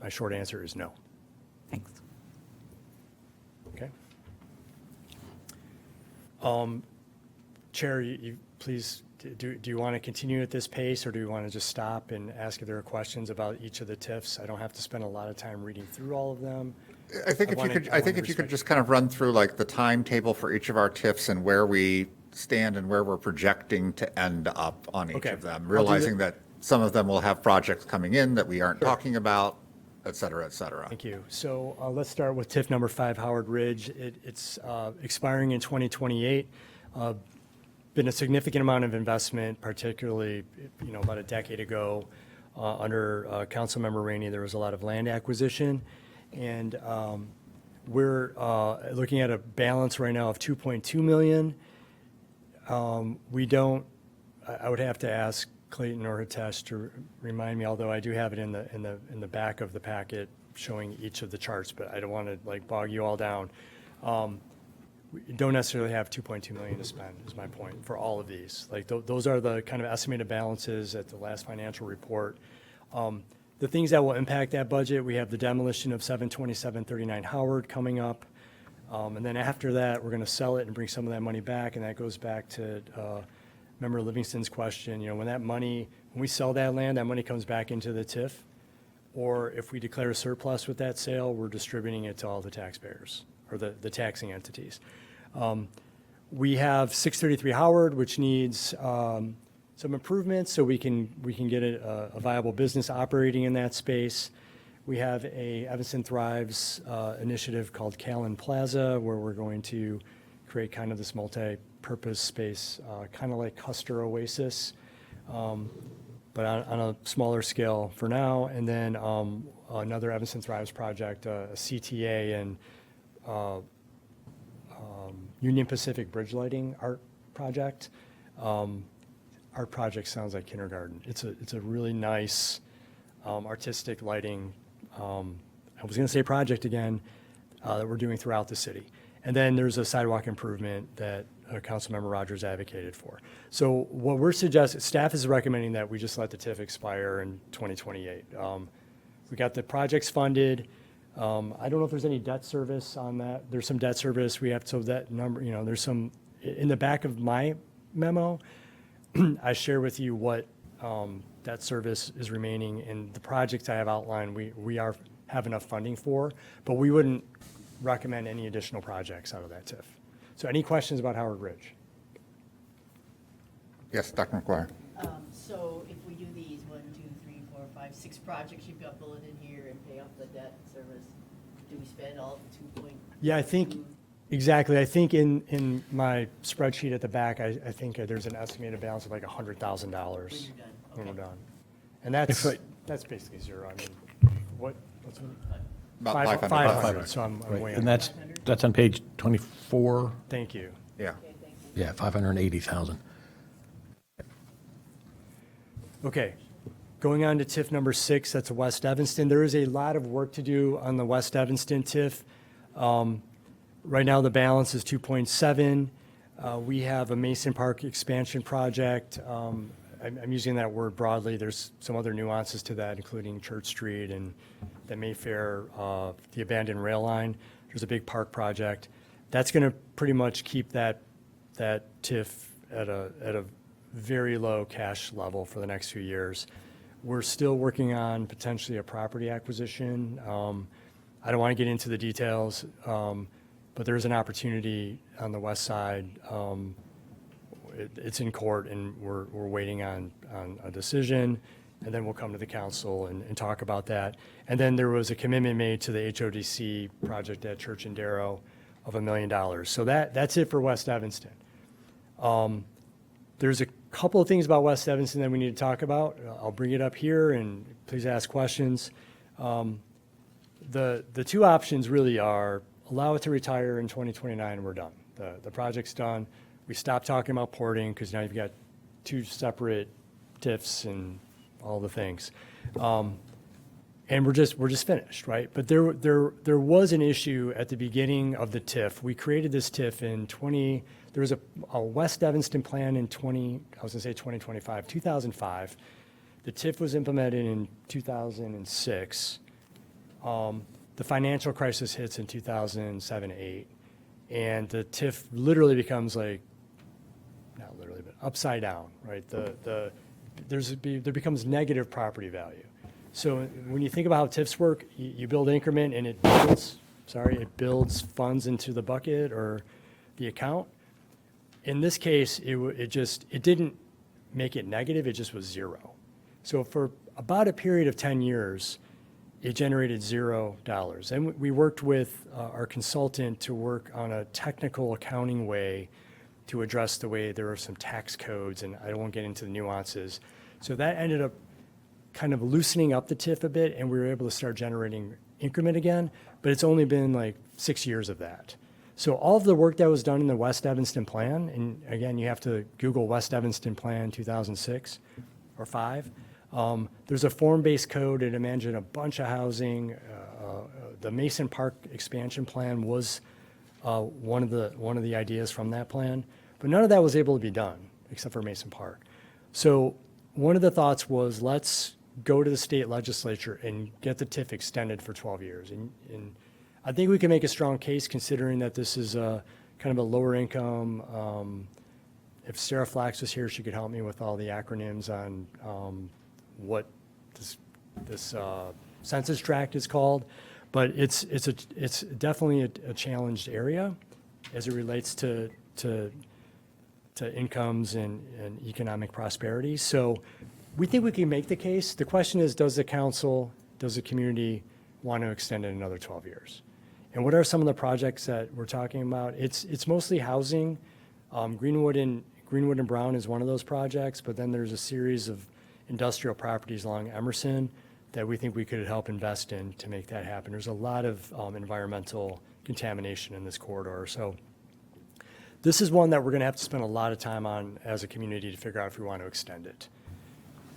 my short answer is no. Thanks. Okay. Chair, you please, do you want to continue at this pace, or do you want to just stop and ask if there are questions about each of the TIFs? I don't have to spend a lot of time reading through all of them. I think if you could just kind of run through like the timetable for each of our TIFs and where we stand and where we're projecting to end up on each Okay. of them, I'll do realizing that. that some of them will have projects coming in that we aren't talking about, et cetera, et cetera. Thank you. So let's start with TIF number 5, Howard Ridge. It's expiring in 2028. Been a significant amount of investment, particularly, about a decade ago, under Councilmember Rainey, there was a lot of land acquisition. And we're looking at a balance right now of 2.2 million. I would have to ask Clayton or Hitesh to remind me, although I do have it in the back of the packet showing each of the charts, but I don't want to bog you all down. We don't necessarily have 2.2 million to spend, is my point, for all of these. Those are the kind of estimated balances at the last financial report. The things that will impact that budget, we have the demolition of 72739 Howard coming up. And then after that, we're going to sell it and bring some of that money back, and that goes back to Member Livingston's question. When we sell that land, that money comes back into the TIF, or if we declare a surplus with that sale, we're distributing it to all the taxpayers, or the taxing entities. We have 633 Howard, which needs some improvements so we can get a viable business operating in that space. We have a Evanston Thrives initiative called Callan Plaza, where we're going to create kind of this multi-purpose space, kind of like Custer Oasis, but on a smaller scale for now. And then another Evanston Thrives project, a CTA and Union Pacific Bridge Lighting Art Project. Art project sounds like kindergarten. It's a really nice artistic lighting, I was going to say project again, that we're doing throughout the city. And then there's a sidewalk improvement that Councilmember Rodgers advocated for. So what we're suggesting, staff is recommending that we just let the TIF expire in 2028. We got the projects funded. I don't know if there's any debt service on that. There's some debt service. We have, so that number, there's some, in the back of my memo, I share with you what debt service is remaining in the projects I have outlined. We have enough funding for, but we wouldn't recommend any additional projects out of that TIF. So any questions about Howard Ridge? Yes, Dr. McGuire. So if we do these 1, 2, 3, 4, 5 5, 6 projects you've got bulleted in here and pay off the debt service, do we spend all the 2.2? Yeah, I think, exactly. I think in my spreadsheet at the back, I think there's an estimated balance of like $100,000 When you're done, when we're okay. done. And that's basically zero. I mean, what's About 500. 500, so I'm way And under. that's on page 24? Thank you. Yeah. Yeah, 580,000. Okay, going on to TIF number 6, that's West Evanston. There is a lot of work to do on the West Evanston TIF. Right now, the balance is 2.7. We have a Mason Park expansion project. I'm using that word broadly. There's some other nuances to that, including Church Street and the Mayfair, the abandoned rail line. There's a big park project. That's going to pretty much keep that TIF at a very low cash level for the next few years. We're still working on potentially a property acquisition. I don't want to get into the details, but there's an opportunity on the west side. It's in court, and we're waiting on a decision, and then we'll come to the council and talk about that. And then there was a commitment made to the HODC project at Church and Darrow of $1 million. So that's it for West Evanston. There's a couple of things about West Evanston that we need to talk about. I'll bring it up here, and please ask questions. The two options really are allow it to retire in 2029 and we're done. The project's done. We stop talking about porting because now you've got two separate TIFs and all the things. And we're just finished, right? But there was an issue at the beginning of the TIF. We created this TIF in there was a West Evanston plan in 2025. The TIF was implemented in 2006. The financial crisis hits in 2007-8, and the TIF literally becomes like, not literally, but upside down, right? There becomes negative property value. So when you think about how TIFs work, you build increment and it builds funds into the bucket or the account. In this case, it didn't make it negative, it just was zero. So for about a period of 10 years, it generated $0. And we worked with our consultant to work on a technical accounting way to address the way there are some tax codes, and I won't get into the nuances. So that ended up kind of loosening up the TIF a bit, and we were able to start generating increment again, but it's only been like 6 years of that. So all of the work that was done in the West Evanston plan, and again, you have to Google West Evanston Plan 2006 or 5. There's a form-based code. It imagined a bunch of housing. The Mason Park expansion plan was one of the ideas from that plan, but none of that was able to be done except for Mason Park. So one of the thoughts was, let's go to the state legislature and get the TIF extended for 12 years. And I think we can make a strong case considering that this is kind of a lower income. If Sarah Flax was here, she could help me with all the acronyms on what this census tract is called. But it's definitely a challenged area as it relates to incomes and economic prosperity. So we think we can make the case. The question is, does the council, does the community want to extend it another 12 years? And what are some of the projects that we're talking about? It's mostly housing. Greenwood and Brown is one of those projects, but then there's a series of industrial properties along Emerson that we think we could help invest in to make that happen. There's a lot of environmental contamination in this corridor. So this is one that we're going to have to spend a lot of time on as a community to figure out if we want to extend it.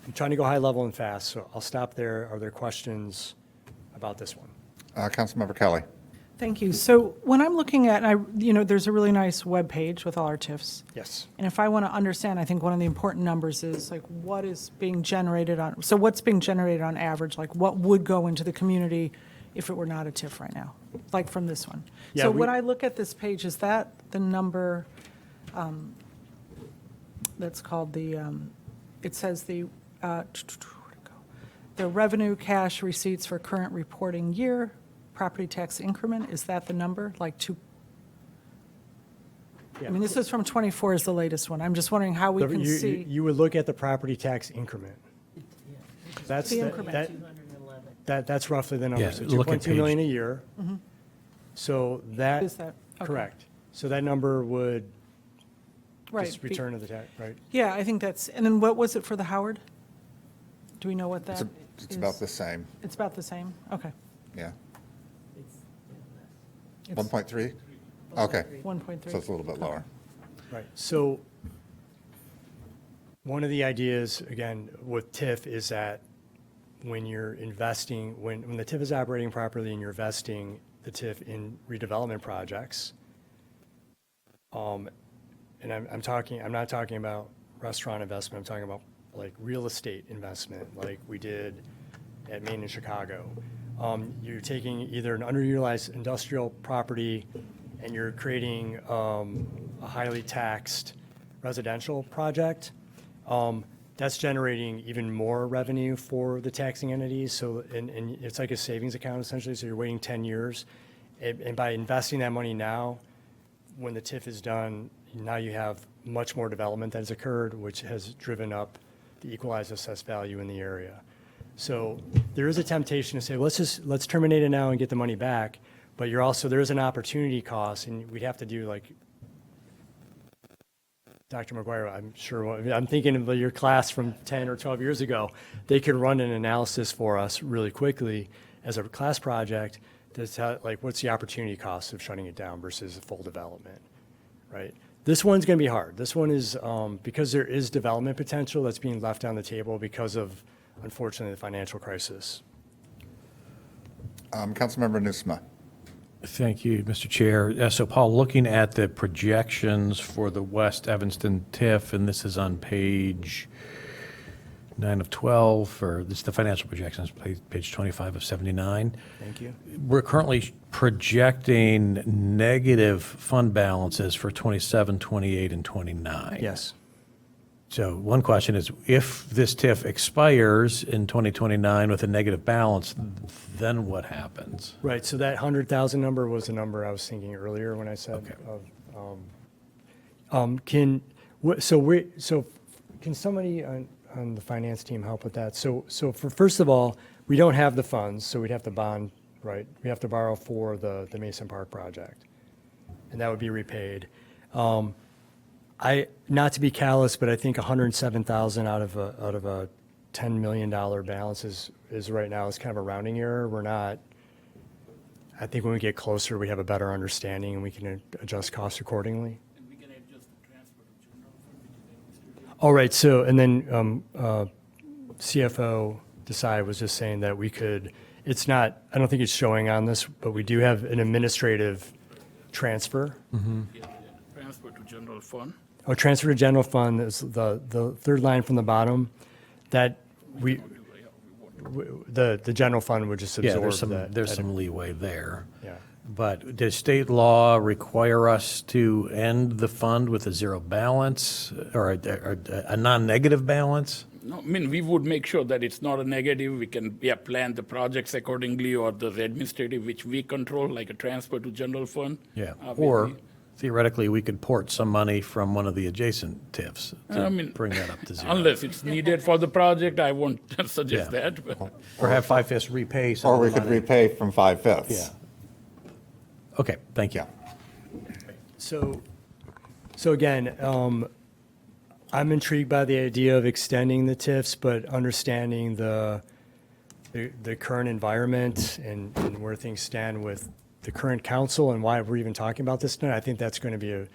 I'm trying to go high level and fast, so I'll stop there. Are there questions about this one? Councilmember Kelly. Thank you. So when I'm looking at, there's a really nice web page with all our TIFs. Yes. And if I want to understand, I think one of the important numbers is like what is being generated on, so what's being generated on average, like what would go into the community if it were not a TIF right now, like from this one. Yeah, So when I look at this page, is that the number that's called it says the revenue cash receipts for current reporting year, property tax increment, is that the number, like two? I mean, this is from 24 is the latest one. I'm just wondering how we can see. You would look at the property tax increment. That's, The the- increment. that, 211. that's roughly the number. Yeah, So look at 2.2 million a page- year. So that. Is that- okay. Correct. So that number would Right. just return to the tax, right? Yeah, I think that's, and then what was it for the Howard? Do we know what that is? It's about the same, It's about the same? Okay. yeah. It's less. It's 1.3? Okay, 1.3. so it's a little bit lower. Right. So one of the ideas, again, with TIF is that when you're investing, when the TIF is operating properly and you're investing the TIF in redevelopment projects, and I'm not talking about restaurant investment, I'm talking about like real estate investment, like we did at Maine and Chicago. You're taking either an underutilized industrial property and you're creating a highly taxed residential project. That's generating even more revenue for the taxing entities. So, and it's like a savings account essentially. So you're waiting 10 years. And by investing that money now, when the TIF is done, now you have much more development that has occurred, which has driven up the equalized assessed value in the area. So there is a temptation to say, let's terminate it now and get the money back. But there is an opportunity cost, and we'd have to do like, Dr. McGuire, I'm thinking of your class from 10 or 12 years ago. They could run an analysis for us really quickly as a class project to tell, like, what's the opportunity cost of shutting it down versus a full development, right? This one's going to be hard. This one is, because there is development potential that's being left on the table because of, unfortunately, the financial crisis. Councilmember Nusma. Thank you, Mr. Chair. So Paul, looking at the projections for the West Evanston TIF, and this is on page 9 of 12, or this is the financial projections, page 25 of 79. Thank you. We're currently projecting negative fund balances for 27, 28, and 29. Yes. So one question is, if this TIF expires in 2029 with a negative balance, then what happens? Right, so that 100,000 number was the number I was thinking earlier when I said, can somebody on the finance team help with that? So first of all, we don't have the funds, so we'd have to bond, right? We have to borrow for the Mason Park project, and that would be repaid. Not to be callous, but I think 107,000 out of a $10 million balance is right now is kind of a rounding error. I think when we get closer, we have a better understanding and we can adjust costs accordingly. And we can adjust the transfer to general fund, which is administrative. All right, so, and then CFO Desai was just saying that we could, it's not, I don't think it's showing on this, but we do have an administrative transfer. Yeah, transfer to general fund. Oh, transfer to general fund is the third line from the bottom, that the general fund would just Yeah, absorb that. there's some leeway there. Yeah. But does state law require us to end the fund with a zero balance or a non-negative balance? No, I mean, we would make sure that it's not a negative. We can, plan the projects accordingly, or the administrative, which we control, like a transfer to general fund. Yeah, obviously. or theoretically, we could port some money from one of the adjacent TIFs to bring that up to zero. Unless it's needed for the project, I won't suggest Yeah. that. But Or have 5/5 repay some Or of we the could money. repay from 5/5. Yeah. Okay, thank you. So again, I'm intrigued by the idea of extending the TIFs, but understanding the current environment and where things stand with the current council and why we're even talking about this tonight, I think that's going to be a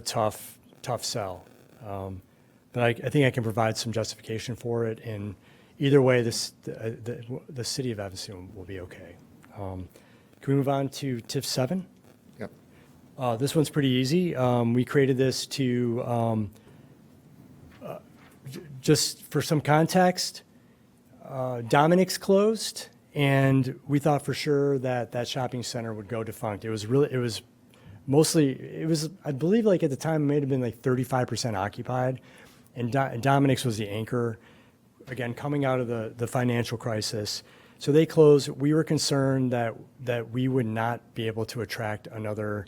tough sell. But I think I can provide some justification for it, and either way, the city of Evanston will be okay. Can we move on to TIF 7? Yep. This one's pretty easy. We created this to, just for some context, Dominic's closed, and we thought for sure that shopping center would go defunct. I believe like at the time, it may have been like 35% occupied, and Dominic's was the anchor, again, coming out of the financial crisis. So they closed. We were concerned that we would not be able to attract another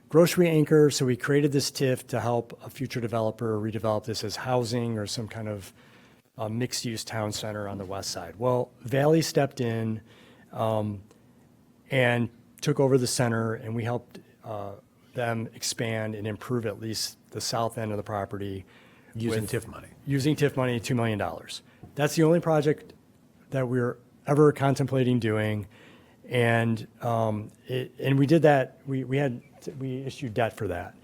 grocery anchor, so we created this TIF to help a future developer redevelop this as housing or some kind of mixed-use town center on the west side. Well, Valley stepped in and took over the center, and we helped them expand and improve at least the south end of the property. Using with- TIF money. Using TIF money, $2 million. That's the only project that we're ever contemplating doing. And we did that, we issued debt for that.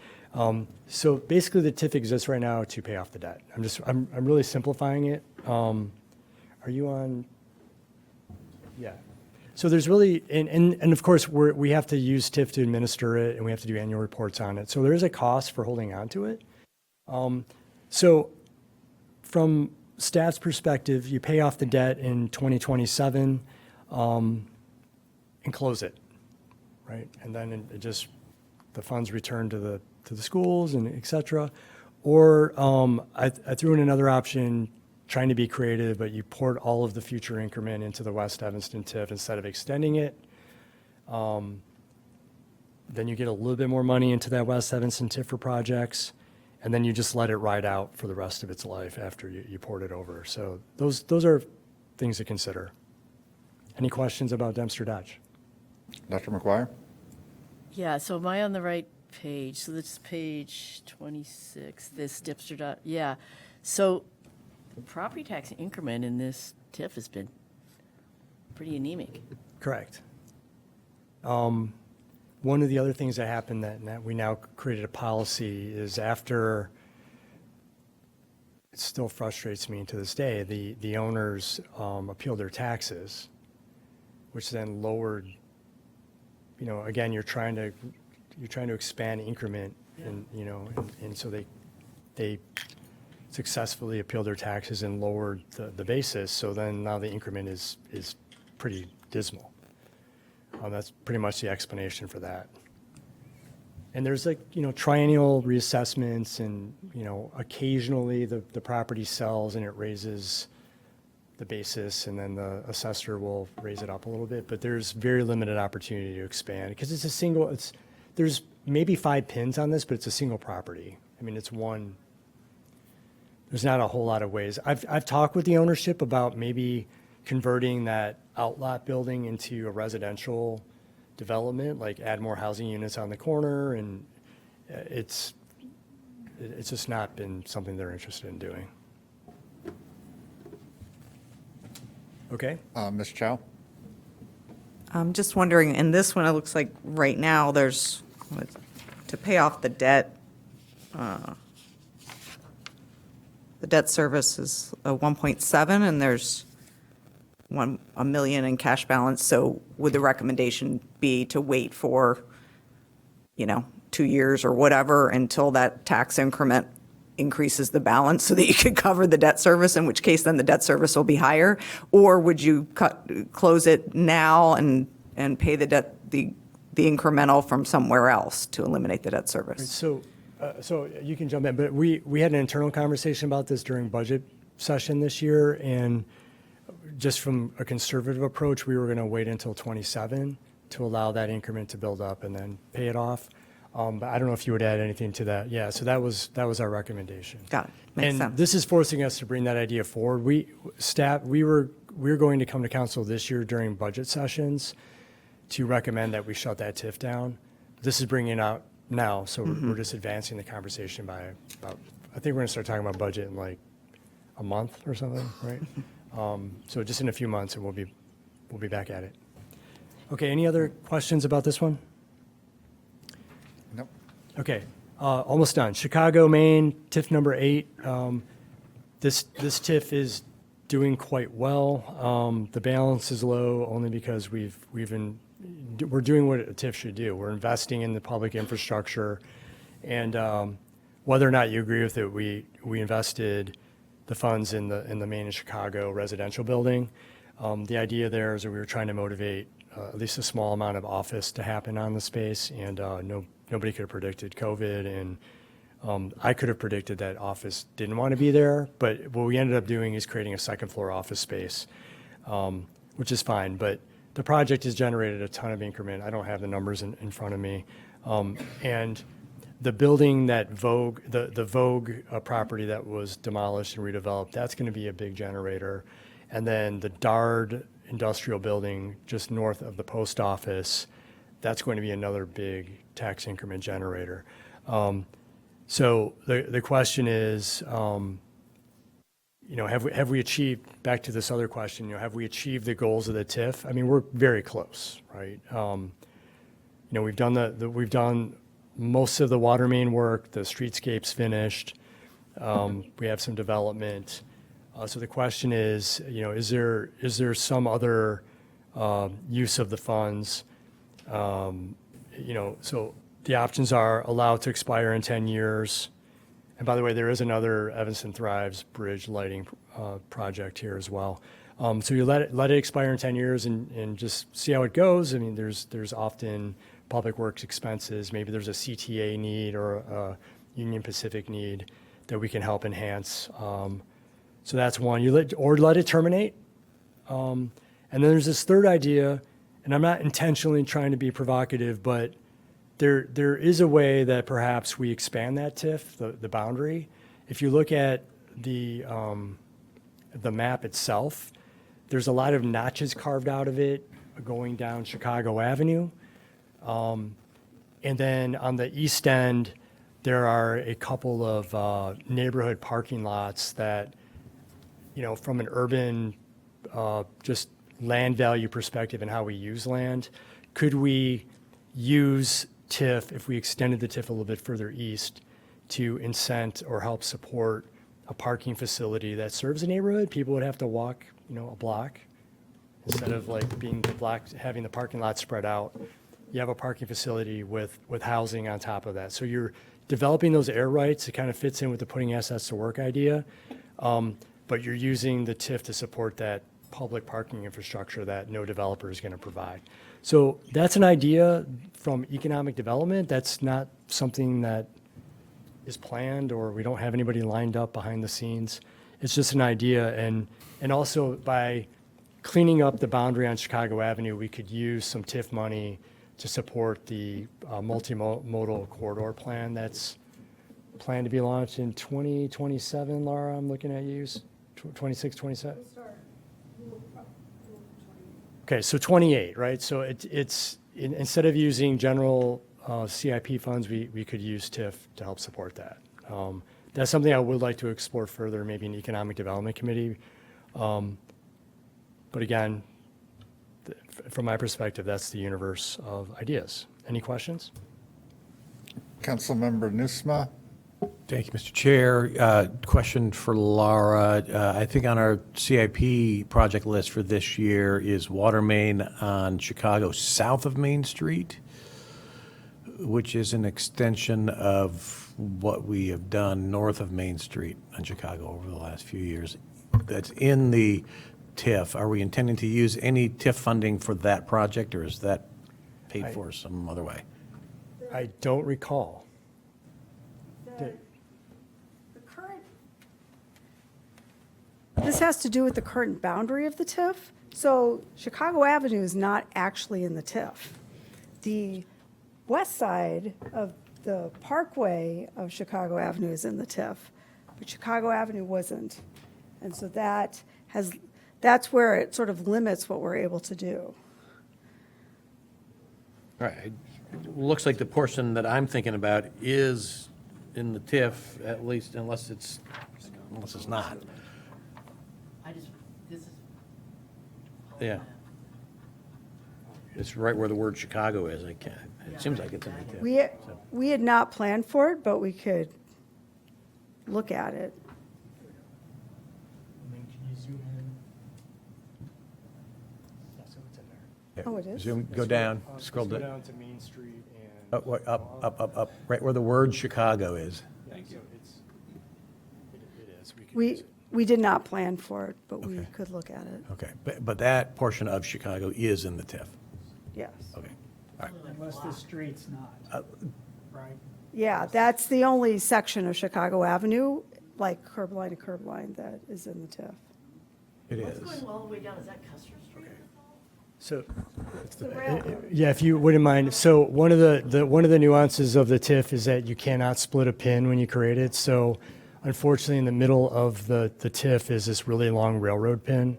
So basically the TIF exists right now to pay off the debt. I'm really simplifying it. Are you on? Yeah. So there's really, and of course, we have to use TIF to administer it, and we have to do annual reports on it. So there is a cost for holding on to it. So from staff's perspective, you pay off the debt in 2027 and close it, right? And then the funds return to the schools and et cetera. Or I threw in another option, trying to be creative, but you poured all of the future increment into the West Evanston TIF instead of extending it. Then you get a little bit more money into that West Evanston TIF for projects, and then you just let it ride out for the rest of its life after you poured it over. So those are things to consider. Any questions about Dempster Dodge? Dr. McGuire? Yeah, so am I on the right page? So this is page 26, this Dipster dot, yeah. So the property tax increment in this TIF has been pretty anemic. Correct. One of the other things that happened that we now created a policy is after, it still frustrates me to this day, the owners appealed their taxes, which then lowered, again, you're trying to expand increment and, and so they successfully appealed their taxes and lowered the basis. So then now the increment is pretty dismal. That's pretty much the explanation for that. And there's triennial reassessments and, occasionally the property sells and it raises the basis and then the assessor will raise it up a little bit, but there's very limited opportunity to expand because there's maybe 5 pins on this, but it's a single property. I mean, there's not a whole lot of ways. I've talked with the ownership about maybe converting that outlot building into a residential development, like add more housing units on the corner, and it's just not been something they're interested in doing. Okay. Ms. Chow? I'm just wondering, in this one, it looks like right now there's, to pay off the debt, the debt service is 1.7 and there's $1 million in cash balance. So would the recommendation be to wait for, 2 years or whatever until that tax increment increases the balance so that you could cover the debt service, in which case then the debt service will be higher? Or would you close it now and pay the debt, the incremental from somewhere else to eliminate the debt service? So you can jump in, but we had an internal conversation about this during budget session this year, and just from a conservative approach, we were going to wait until 27 to allow that increment to build up and then pay it off. But I don't know if you would add anything to that. Yeah, so that was our recommendation. Got it. Makes sense. And this is forcing us to bring that idea forward. We were going to come to council this year during budget sessions to recommend that we shut that TIF down. This is bringing it out now, so we're just advancing the conversation by about, I think we're going to start talking about budget in like a month or something, right? So just in a few months, and we'll be back at it. Okay, any other questions about this one? Nope. Okay, almost done. Chicago, Maine, TIF number 8. This TIF is doing quite well. The balance is low only because we're doing what a TIF should do. We're investing in the public infrastructure, and whether or not you agree with it, we invested the funds in the Maine and Chicago residential building. The idea there is that we were trying to motivate at least a small amount of office to happen on the space, and nobody could have predicted COVID, and I could have predicted that office didn't want to be there, but what we ended up doing is creating a second floor office space, which is fine, but the project has generated a ton of increment. I don't have the numbers in front of me. And The building that Vogue, the Vogue property that was demolished and redeveloped, that's going to be a big generator. And then the Dard industrial building just north of the post office, that's going to be another big tax increment generator. So the question is, have we achieved, back to this other question, have we achieved the goals of the TIF? I mean, we're very close, right? We've done most of the water main work, the streetscape's finished. We have some development. So the question is, is there some other use of the funds? So the options are allowed to expire in 10 years. And by the way, there is another Evanston Thrives bridge lighting project here as well. So you let it expire in 10 years and just see how it goes. I mean, there's often public works expenses. Maybe there's a CTA need or a Union Pacific need that we can help enhance. So that's one. Let it terminate. And then there's this third idea, and I'm not intentionally trying to be provocative, but there is a way that perhaps we expand that TIF, the boundary. If you look at the map itself, there's a lot of notches carved out of it going down Chicago Avenue. And then on the east end, there are a couple of neighborhood parking lots that, from an urban just land value perspective and how we use land, could we use TIF, if we extended the TIF a little bit further east, to incent or help support a parking facility that serves a neighborhood? People would have to walk, a block instead of having the parking lot spread out. You have a parking facility with housing on top of that. So you're developing those air rights. It kind of fits in with the putting assets to work idea. But you're using the TIF to support that public parking infrastructure that no developer is going to provide. So that's an idea from economic development. That's not something that is planned, or we don't have anybody lined up behind the scenes. It's just an idea. And also by cleaning up the boundary on Chicago Avenue, we could use some TIF money to support the multimodal corridor plan that's planned to be launched in 2027. Laura, I'm looking at you. 26, 27? Okay, so 28, right? So it's instead of using general CIP funds, we could use TIF to help support that. That's something I would like to explore further, maybe an economic development committee. But again, from my perspective, that's the universe of ideas. Any questions? Councilmember Nusma. Thank you, Mr. Chair. Question for Laura. I think on our CIP project list for this year is water main on Chicago south of Main Street, which is an extension of what we have done north of Main Street on Chicago over the last few years. That's in the TIF. Are we intending to use any TIF funding for that project, or is that paid for some other way? I don't recall. This has to do with the current boundary of the TIF. So Chicago Avenue is not actually in the TIF. The west side of the parkway of Chicago Avenue is in the TIF, but Chicago Avenue wasn't. And so that's where it sort of limits what we're able to do. All right. It looks like the portion that I'm thinking about is in the TIF, at least unless it's not. This is. Yeah. It's right where the word Chicago is. It seems like it's in the TIF. We had not planned for it, but we could look at it. Can you zoom in? That's what's in there. Oh, it is? Go down, scroll Go down. down to Main Street and. Up, right where the word Chicago is. Thank you. It is. We can use it. We did not plan for it, but we Okay. could look at it, Okay, but that portion of Chicago is in the TIF. yes. Okay, all right. Unless the street's not, right? Yeah, that's the only section of Chicago Avenue, like curb line to curb line, that is in the TIF. It What's is. going all the way down? Is that Custer Street? So, yeah, if you wouldn't mind. So one of the nuances of the TIF is that you cannot split a pin when you create it. So unfortunately, in the middle of the TIF is this really long railroad pin.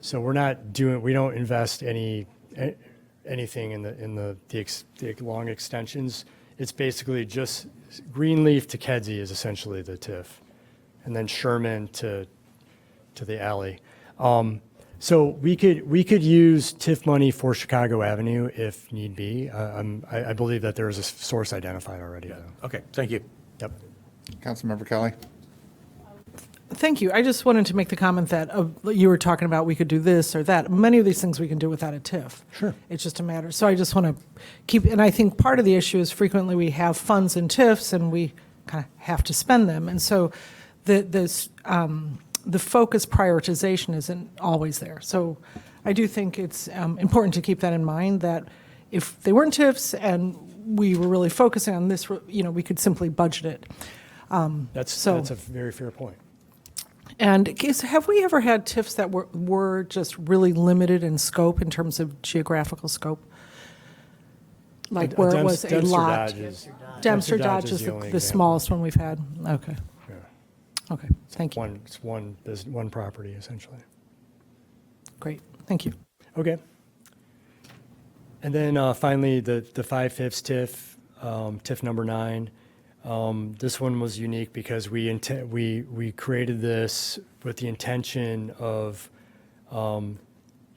So we don't invest anything in the long extensions. It's basically just Greenleaf to Kedzie is essentially the TIF, and then Sherman to the alley. So we could use TIF money for Chicago Avenue if need be. I believe that there is a source identified already. Though. Okay, thank you. Yep. Councilmember Kelly? Thank you. I just wanted to make the comment that you were talking about we could do this or that. Many of these things we can do without a TIF. Sure. It's just a matter. So I just want to keep, and I think part of the issue is frequently we have funds in TIFs and we kind of have to spend them. And so the focus prioritization isn't always there. So I do think it's important to keep that in mind, that if they weren't TIFs and we were really focusing on this, we could simply budget it. That's a very fair point. And have we ever had TIFs that were just really limited in scope in terms of geographical scope? Like where it was a lot? Dempster Dodge is the smallest one we've had. Okay. Okay, thank you. There's one property, essentially. Great, thank you. Okay. And then finally, the 5/5 TIF, TIF number 9. This one was unique because we created this with the intention of kind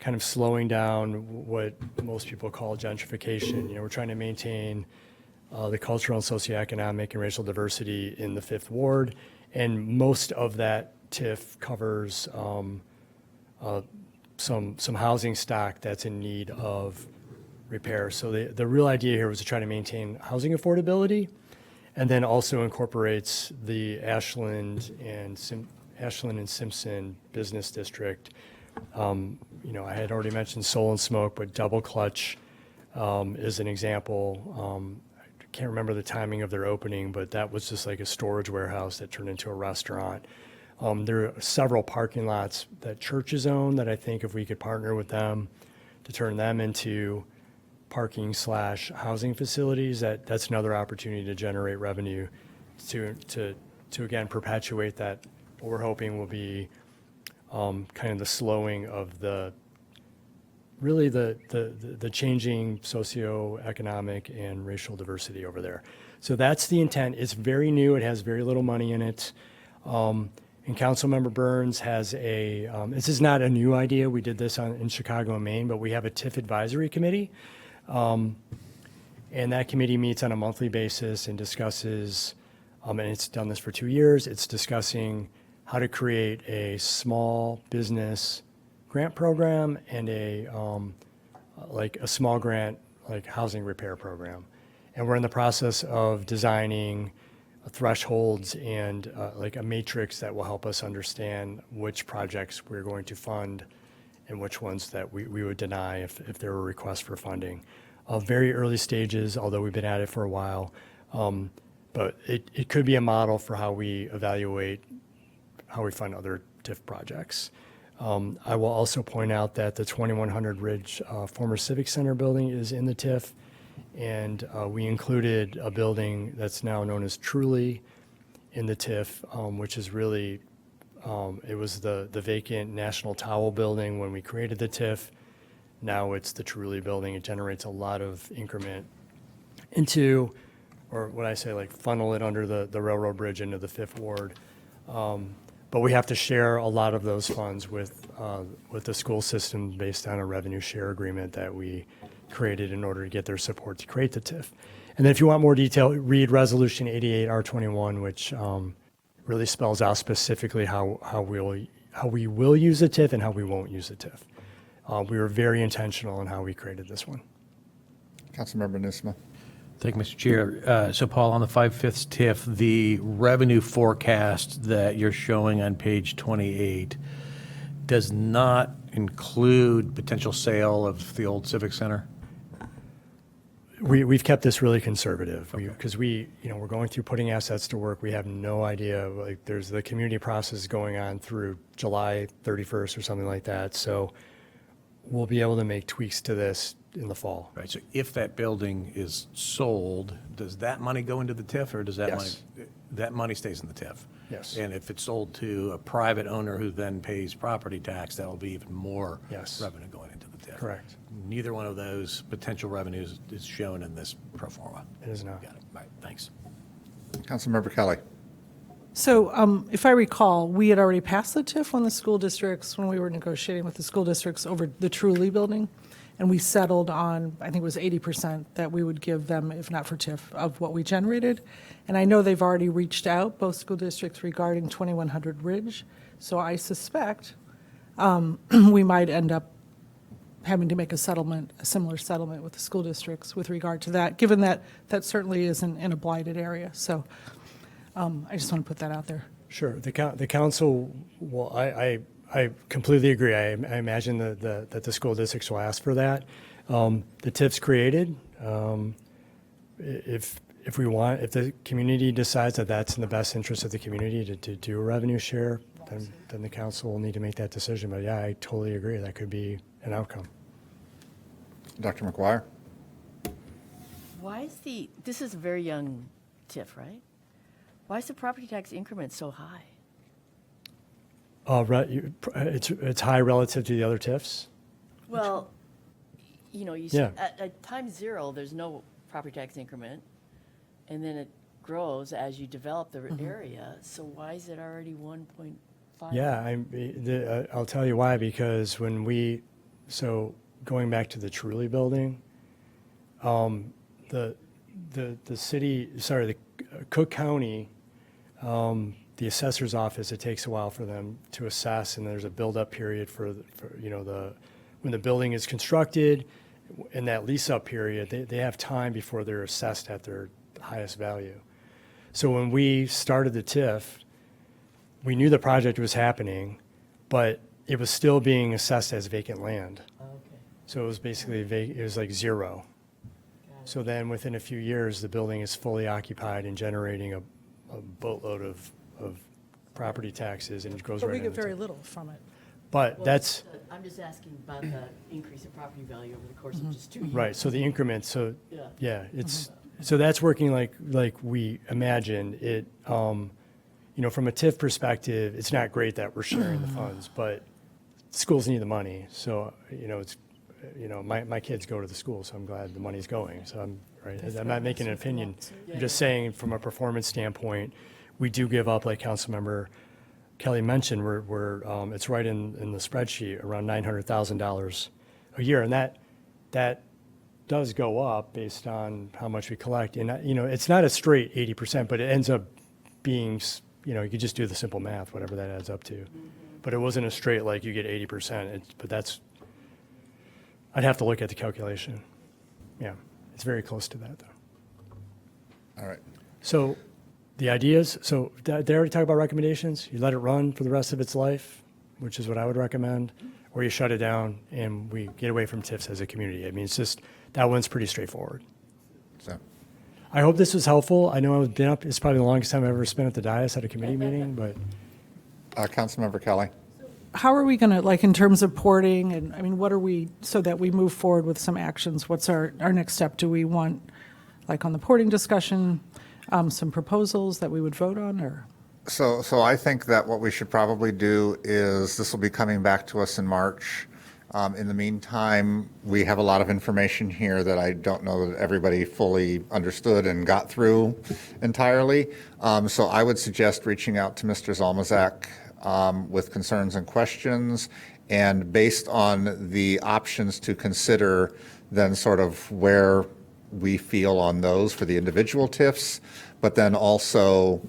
of slowing down what most people call gentrification. We're trying to maintain the cultural and socioeconomic and racial diversity in the 5th Ward. And most of that TIF covers some housing stock that's in need of repair. So the real idea here was to try to maintain housing affordability, and then also incorporates the Ashland and Simpson Business District. I had already mentioned Soul and Smoke, but Double Clutch is an example. Can't remember the timing of their opening, but that was just like a storage warehouse that turned into a restaurant. There are several parking lots that churches own that I think if we could partner with them to turn them into parking/housing facilities, that's another opportunity to generate revenue to again perpetuate that. What we're hoping will be kind of the slowing of the changing socioeconomic and racial diversity over there. So that's the intent. It's very new. It has very little money in it. And Councilmember Burns has this is not a new idea. We did this in Chicago and Maine, but we have a TIF advisory committee. And that committee meets on a monthly basis and discusses, and it's done this for 2 years, it's discussing how to create a small business grant program and a small grant housing repair program. And we're in the process of designing thresholds and a matrix that will help us understand which projects we're going to fund and which ones that we would deny if there were requests for funding. Very early stages, although we've been at it for a while. But it could be a model for how we evaluate how we fund other TIF projects. I will also point out that the 2100 Ridge former Civic Center building is in the TIF, and we included a building that's now known as Truly in the TIF, which is really, it was the vacant National Towel building when we created the TIF. Now it's the Truly building. It generates a lot of increment into, or what I say, funnel it under the railroad bridge into the 5th Ward. But we have to share a lot of those funds with the school system based on a revenue share agreement that we created in order to get their support to create the TIF. And then if you want more detail, read Resolution 88R21, which really spells out specifically how we will use the TIF and how we won't use the TIF. We were very intentional in how we created this one. Councilmember Nusma. Thank you, Mr. Chair. So Paul, on the 5/5 TIF, the revenue forecast that you're showing on page 28 does not include potential sale of the old Civic Center? We've kept this really conservative because we're going through putting assets to work. We have no idea. There's the community process going on through July 31st or something like that. So we'll be able to make tweaks to this in the fall. Right, so if that building is sold, does that money go into the TIF, or does that money? Yes. That money stays in the TIF? Yes. And if it's sold to a private owner who then pays property tax, that'll be even more Yes. revenue going into the TIF? Correct. Neither one of those potential revenues is shown in this pro forma? It is not. Got it, right, thanks. Councilmember Kelly. So if I recall, we had already passed the TIF on the school districts when we were negotiating with the school districts over the Truly building. And we settled on, I think it was 80% that we would give them, if not for TIF, of what we generated. And I know they've already reached out, both school districts, regarding 2100 Ridge. So I suspect we might end up having to make a settlement, a similar settlement with the school districts with regard to that, given that that certainly isn't in a blighted area. So I just want to put that out there. Sure. The council, well, I completely agree. I imagine that the school districts will ask for that. The TIF's created. If the community decides that that's in the best interest of the community to do a revenue share, then the council will need to make that decision. But yeah, I totally agree. That could be an outcome. Dr. McGuire? Why is this is a very young TIF, right? Why is the property tax increment so high? It's high relative to the other TIFs. Well, you Yeah. at time zero, there's no property tax increment, and then it grows as you develop the area. So why is it already 1.5? Yeah, I'll tell you why. Because going back to the Truly building, the Cook County, the assessor's office, it takes a while for them to assess, and there's a build-up period for when the building is constructed. In that lease-up period, they have time before they're assessed at their highest value. So when we started the TIF, we knew the project was happening, but it was still being assessed as vacant land. Okay. So it was basically it was like zero. So then within a few years, the building is fully occupied and generating a boatload of property taxes, and it goes But right we into get very the- little from it. But Well, that's, I'm just asking about the increase in property value over the course of just 2 years. right, so the increment, so, Yeah. yeah, it's, so that's working like we imagined it. From a TIF perspective, it's not great that we're sharing the funds, but schools need the money. So, it's, my kids go to the school, so I'm glad the money's going. So I'm not making an opinion. I'm just saying from a performance standpoint, we do give up, like Councilmember Kelly mentioned, it's right in the spreadsheet, around $900,000 a year. And that does go up based on how much we collect. And, it's not a straight 80%, but it ends up being, you could just do the simple math, whatever that adds up to. But it wasn't a straight, like, you get 80%. I'd have to look at the calculation. Yeah, it's very close to that, though. All right. So the ideas, did I already talk about recommendations? You let it run for the rest of its life, which is what I would recommend, or you shut it down and we get away from TIFs as a community. I mean, it's just, that one's pretty straightforward. So, I hope this was helpful. I know I've been up, it's probably the longest time I've ever spent at the dais at a committee meeting, but Councilmember Kelly? How are we going to, like, in terms of porting, and, I mean, what are we, so that we move forward with some actions, what's our next step? Do we want, like, on the porting discussion, some proposals that we would vote on, or? So I think that what we should probably do is, this will be coming back to us in March. In the meantime, we have a lot of information here that I don't know that everybody fully understood and got through entirely. So I would suggest reaching out to Mr. Zalmazak with concerns and questions, and based on the options to consider, then sort of where we feel on those for the individual TIFs, but then also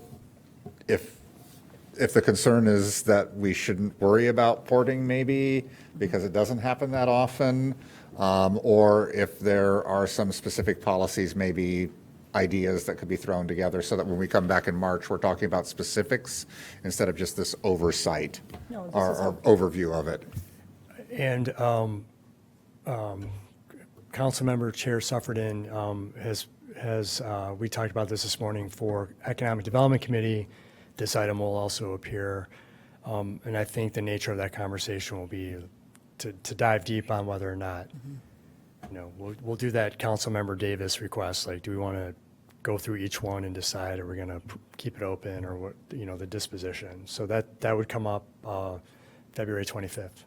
if the concern is that we shouldn't worry about porting maybe because it doesn't happen that often, or if there are some specific policies, maybe ideas that could be thrown together so that when we come back in March, we're talking about specifics instead of just this oversight or overview of it. And Councilmember Chair Suffredin we talked about this morning for Economic Development Committee. This item will also appear. And I think the nature of that conversation will be to dive deep on whether or not, you know, we'll do that Councilmember Davis request, like, do we want to go through each one and decide, are we going to keep it open, or what, you know, the disposition. So that would come up February 25th.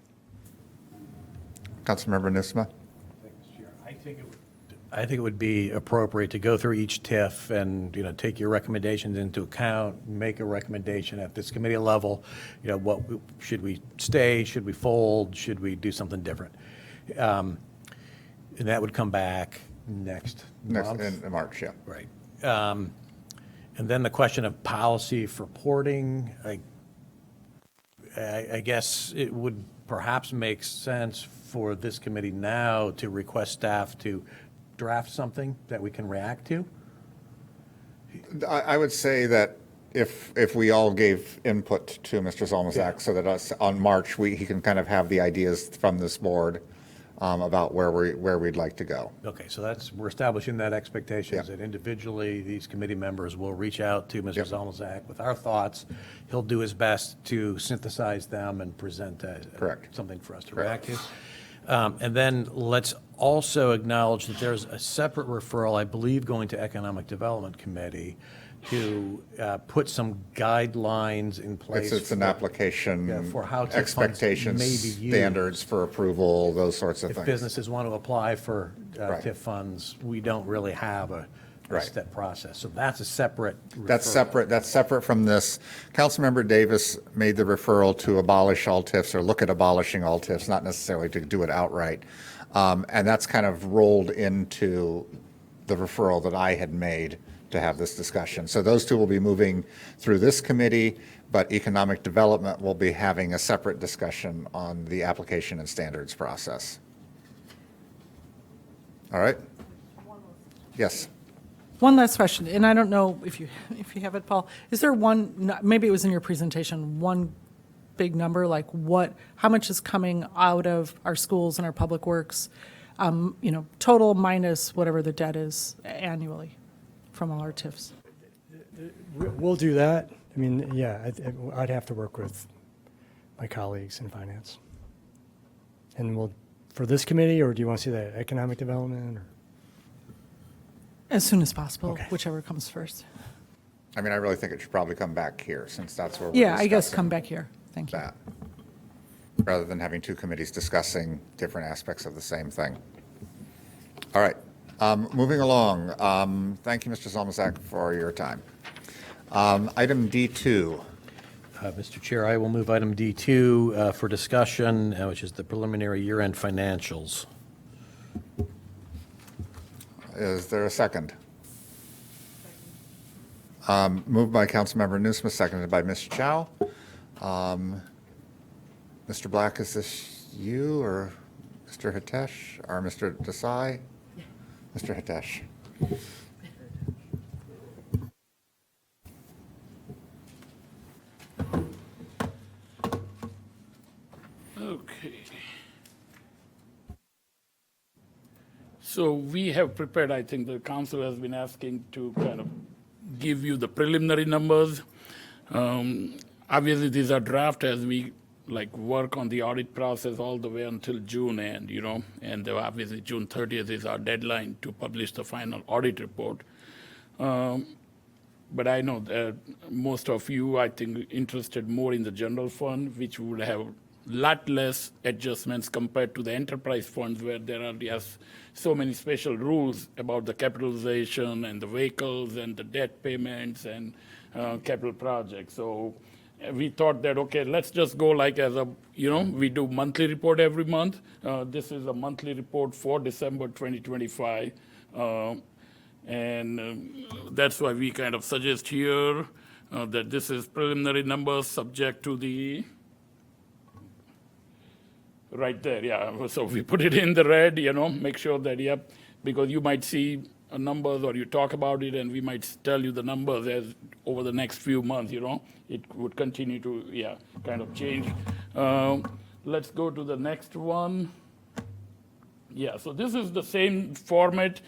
Councilmember Nusma? I think it would be appropriate to go through each TIF and, you know, take your recommendations into account, make a recommendation at this committee level. You know, should we stay? Should we fold? Should we do something different? And that would come back next month. In March, yeah. Right. And then the question of policy for porting, I guess it would perhaps make sense for this committee now to request staff to draft something that we can react to. I would say that if we all gave input to Mr. Zalmazak, so that on March, he can kind of have the ideas from this board about where we'd like to go. Okay, so we're establishing that expectation, Yeah. that individually, these committee members will reach out to Mr. Yep. Zalmazak with our thoughts. He'll do his best to synthesize them and present Correct. something for us to Correct. react to. And then let's also acknowledge that there's a separate referral, I believe, going to Economic Development Committee to put some guidelines in place. It's an application, for how TIF funds expectations, may be used. standards for approval, those sorts of If things. businesses want to apply for Right. TIF funds, we don't really have a Right. step process. So that's a separate That's referral. separate from this. Councilmember Davis made the referral to abolish all TIFs, or look at abolishing all TIFs, not necessarily to do it outright. And that's kind of rolled into the referral that I had made to have this discussion. So those two will be moving through this committee, but Economic Development will be having a separate discussion on the application and standards process. All right? Yes. One last question, and I don't know if you have it, Paul. Is there one, maybe it was in your presentation, one big number, like how much is coming out of our schools and our public works, you know, total minus whatever the debt is annually from all our TIFs? We'll do that. I mean, yeah, I'd have to work with my colleagues in finance. And for this committee, or do you want to see that economic development? Or? As soon as possible, Okay. whichever comes first. I mean, I really think it should probably come back here, since that's where we're Yeah, I guess discussing come back here. Thank you. that, rather than having two committees discussing different aspects of the same thing. All right, moving along. Thank you, Mr. Zalmazak, for your time. Item D2. Mr. Chair, I will move item D2 for discussion, which is the preliminary year-end financials. Is there a second? Moved by Councilmember Nusma, seconded by Ms. Chow. Mr. Black, is this you, or Mr. Hitesh, or Mr. Desai? Mr. Hitesh. Okay. So we have prepared, I think the council has been asking to kind of give you the preliminary numbers. Obviously, these are draft as we work on the audit process all the way until June end, you know, and obviously June 30th is our deadline to publish the final audit report. But I know that most of you, I think, interested more in the general fund, which would have lot less adjustments compared to the enterprise funds, where there are just so many special rules about the capitalization and the vehicles and the debt payments and capital projects. So we thought that, okay, let's just go as a, you know, we do monthly report every month. This is a monthly report for December 2025. And that's why we kind of suggest here that this is preliminary numbers subject to the, right there, yeah. So we put it in the red, you know, make sure that, yep, because you might see numbers or you talk about it and we might tell you the numbers as over the next few months, you know, it would continue to, yeah, kind of change. Let's go to the next one. Yeah, so this is the same format.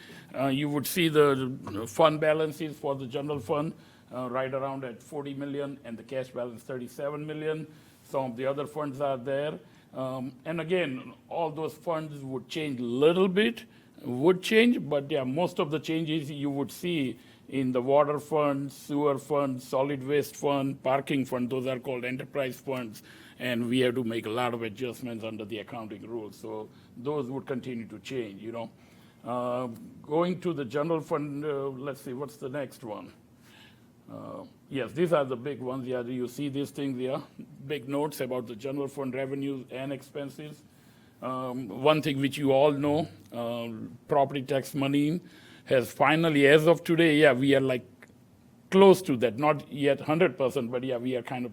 You would see the fund balances for the general fund right around at 40 million and the cash balance 37 million. Some of the other funds are there. And again, all those funds would change a little bit, but yeah, most of the changes you would see in the water fund, sewer fund, solid waste fund, parking fund, those are called enterprise funds, and we have to make a lot of adjustments under the accounting rules. So those would continue to change, you know. Going to the general fund, let's see, what's the next one? Yes, these are the big ones. Yeah, you see these things here, big notes about the general fund revenues and expenses. One thing which you all know, property tax money has finally, as of today, yeah, we are like close to that, not yet 100%, but yeah, we are kind of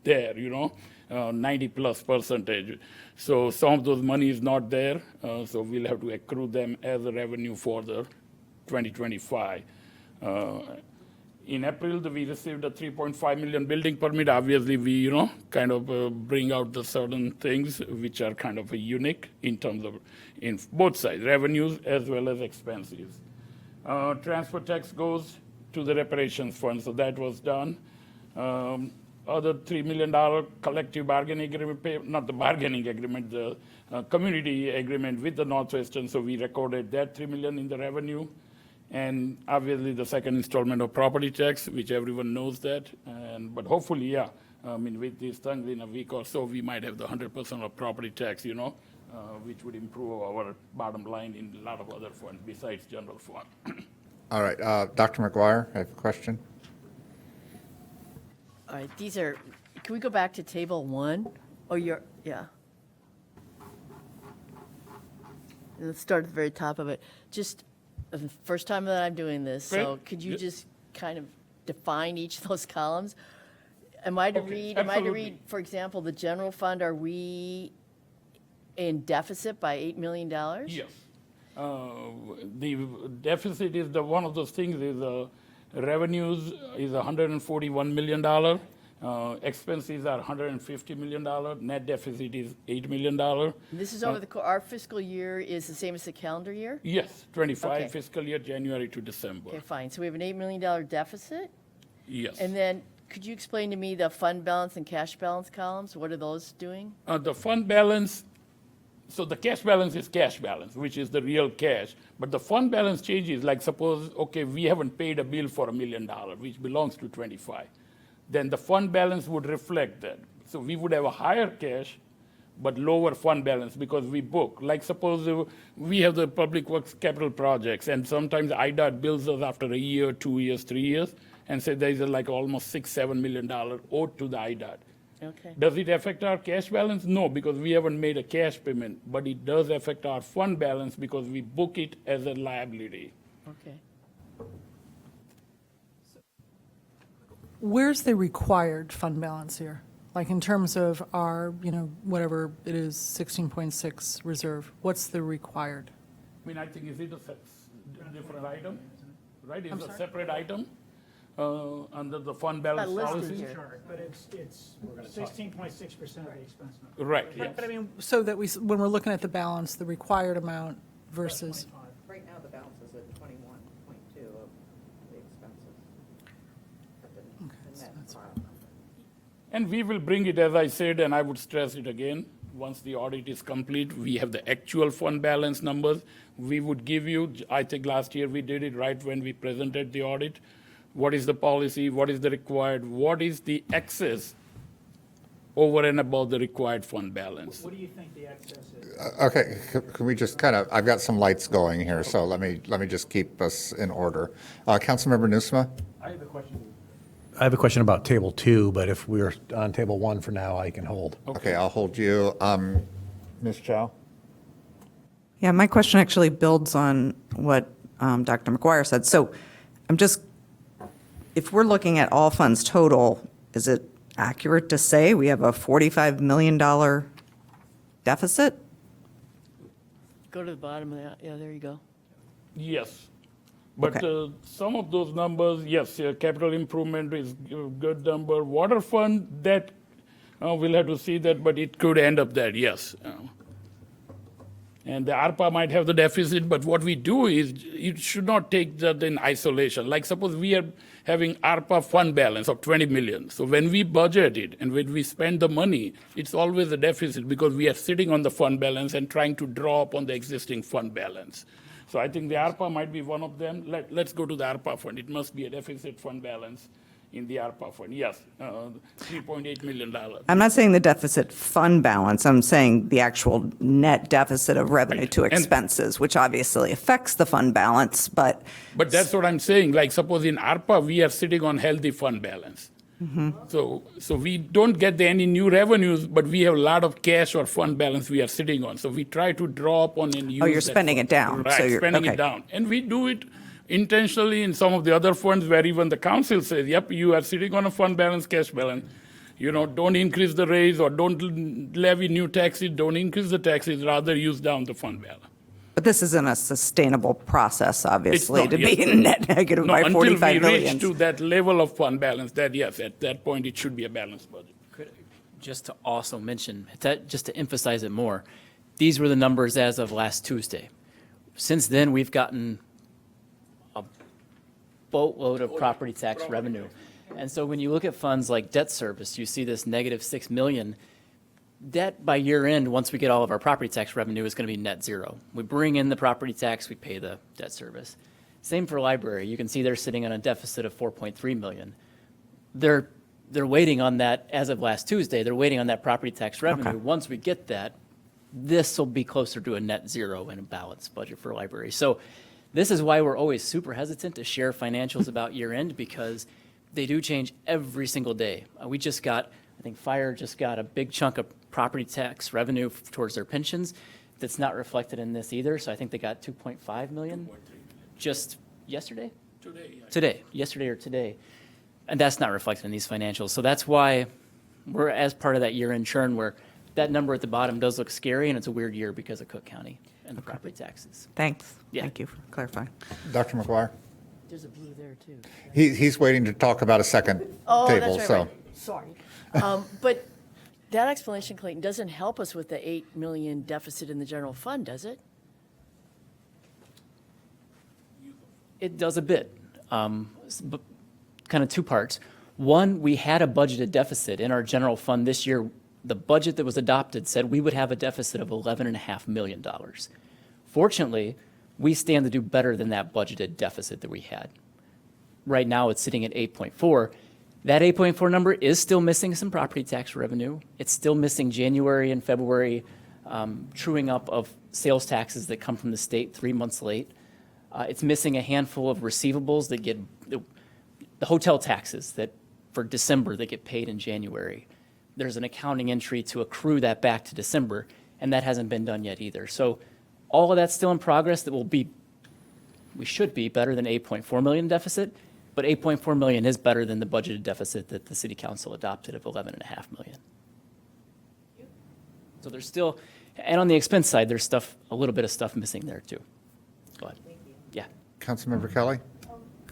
there, you know, 90+%. So some of those money is not there, so we'll have to accrue them as a revenue for the 2025. In April, we received a 3.5 million building permit. Obviously, we, you know, kind of bring out the certain things which are kind of unique in terms of, in both sides, revenues as well as expenses. Transfer tax goes to the reparations fund, so that was done. Other $3 million collective bargaining agreement, not the bargaining agreement, the community agreement with the Northwestern, so we recorded that $3 million in the revenue. And obviously the second installment of property tax, which everyone knows that. But hopefully, yeah, I mean, with these things in a week or so, we might have the 100% of property tax, you know, which would improve our bottom line in a lot of other funds besides general fund. All right, Dr. McGuire, I have a question. All right, these are, can we go back to table 1? Oh, yeah. Let's start at the very top of it. Just the first time that I'm doing this, so Great. could you Yep. just kind of define each of those columns? Am I to read, absolutely. for example, the general fund, are we in deficit by $8 million? Yes. The deficit is one of those things is revenues is $141 million. Expenses are $150 million. Net deficit is $8 million. This is over our fiscal year is the same as the calendar year? Yes, 25 Okay. fiscal year, January to December. Okay, fine. So we have an $8 million deficit? Yes. And then, could you explain to me the fund balance and cash balance columns? What are those doing? The fund balance, so the cash balance is cash balance, which is the real cash. But the fund balance changes, like suppose, okay, we haven't paid a bill for $1 million, which belongs to 25. Then the fund balance would reflect that. So we would have a higher cash, but lower fund balance because we book. Like suppose we have the public works capital projects, and sometimes IDOT bills us after a year, 2 years, 3 years, and say there is like almost $6-7 million owed to the IDOT. Okay. Does it affect our cash balance? No, because we haven't made a cash payment, but it does affect our fund balance because we book it as a liability. Okay. Where's the required fund balance here? Like in terms of our, whatever it is, 16.6 reserve, what's the required? I mean, I think, is it a different item? Right, it's a separate item under the fund balance listed policy? here. But it's 16.6% of the expense number. Right, yes. But I mean, so that when we're looking at the balance, the required amount versus, Right now, the balance is at 21.2 of the expenses. The net file number. And we will bring it, as I said, and I would stress it again, once the audit is complete, we have the actual fund balance numbers. We would give you, I think last year we did it right when we presented the audit. What is the policy? What is the required? What is the excess over and above the required fund balance? What do you think the excess is? Okay, can we just I've got some lights going here, so let me just keep us in order. Councilmember Nusma? I have a question about table 2, but if we're on table 1 for now, I can hold. Okay, I'll hold you. Ms. Chow? Yeah, my question actually builds on what Dr. McGuire said. So if we're looking at all funds total, is it accurate to say we have a $45 million deficit? Go to the bottom of that. Yeah, there you go. Yes. But Okay. some of those numbers, yes, capital improvement is a good number. Water fund, that we'll have to see that, but it could end up there, yes. And the ARPA might have the deficit, but what we do is you should not take that in isolation. Like suppose we are having ARPA fund balance of 20 million. So when we budget it and when we spend the money, it's always a deficit because we are sitting on the fund balance and trying to draw upon the existing fund balance. So I think the ARPA might be one of them. Let's go to the ARPA fund. It must be a deficit fund balance in the ARPA fund. Yes, $3.8 million. I'm not saying the deficit fund balance, I'm saying the actual net deficit of revenue to And- expenses, which obviously affects the fund balance, but But that's what I'm saying. Like suppose in ARPA, we are sitting on healthy fund balance. So we don't get any new revenues, but we have a lot of cash or fund balance we are sitting on. So we try to draw upon and use. you're that spending fund. it down. Right, So you're- spending okay. it down. And we do it intentionally in some of the other funds where even the council says, yep, you are sitting on a fund balance, cash balance. Don't increase the raise or don't levy new taxes, don't increase the taxes, rather use down the fund balance. But this isn't a sustainable process, obviously, not, to yes. be in net negative No, by until 45 we million. reach to that level of fund balance, that yes, at that point, it should be a balanced budget. Just to also mention, just to emphasize it more, these were the numbers as of last Tuesday. Since then, we've gotten a boatload of property tax revenue. And so when you look at funds like debt service, you see this negative 6 million. Debt by year end, once we get all of our property tax revenue, is going to be net zero. We bring in the property tax, we pay the debt service. Same for library. You can see they're sitting on a deficit of 4.3 million. They're waiting on that as of last Tuesday. They're waiting on that property tax revenue. Okay. Once we get that, this will be closer to a net zero and a balanced budget for library. So this is why we're always super hesitant to share financials about year end, because they do change every single day. We just got, I think fire just got a big chunk of property tax revenue towards their pensions that's not reflected in this either. So I think they got 2.5 million just yesterday? Today, yesterday or today. And that's not reflected in these financials. So that's why we're as part of that year-end churn where that number at the bottom does look scary, and it's a weird year because of Cook County and the property taxes. Thanks. Yeah. Thank you for clarifying. Dr. McGuire? There's a blue there, too. He's waiting to talk about a second table, that's so. right. Sorry. But that explanation, Clayton, doesn't help us with the 8 million deficit in the general fund, does it? It does a bit, but kind of two parts. One, we had a budgeted deficit in our general fund this year. The budget that was adopted said we would have a deficit of $11.5 million. Fortunately, we stand to do better than that budgeted deficit that we had. Right now, it's sitting at 8.4. That 8.4 number is still missing some property tax revenue. It's still missing January and February truing up of sales taxes that come from the state 3 months late. It's missing a handful of receivables that get, the hotel taxes that for December that get paid in January. There's an accounting entry to accrue that back to December, and that hasn't been done yet either. So all of that's still in progress. That will be, we should be better than 8.4 million deficit, but 8.4 million is better than the budgeted deficit that the city council adopted of 11.5 million. So there's still, and on the expense side, there's stuff, a little bit of stuff missing there too. But, yeah. Councilmember Kelly?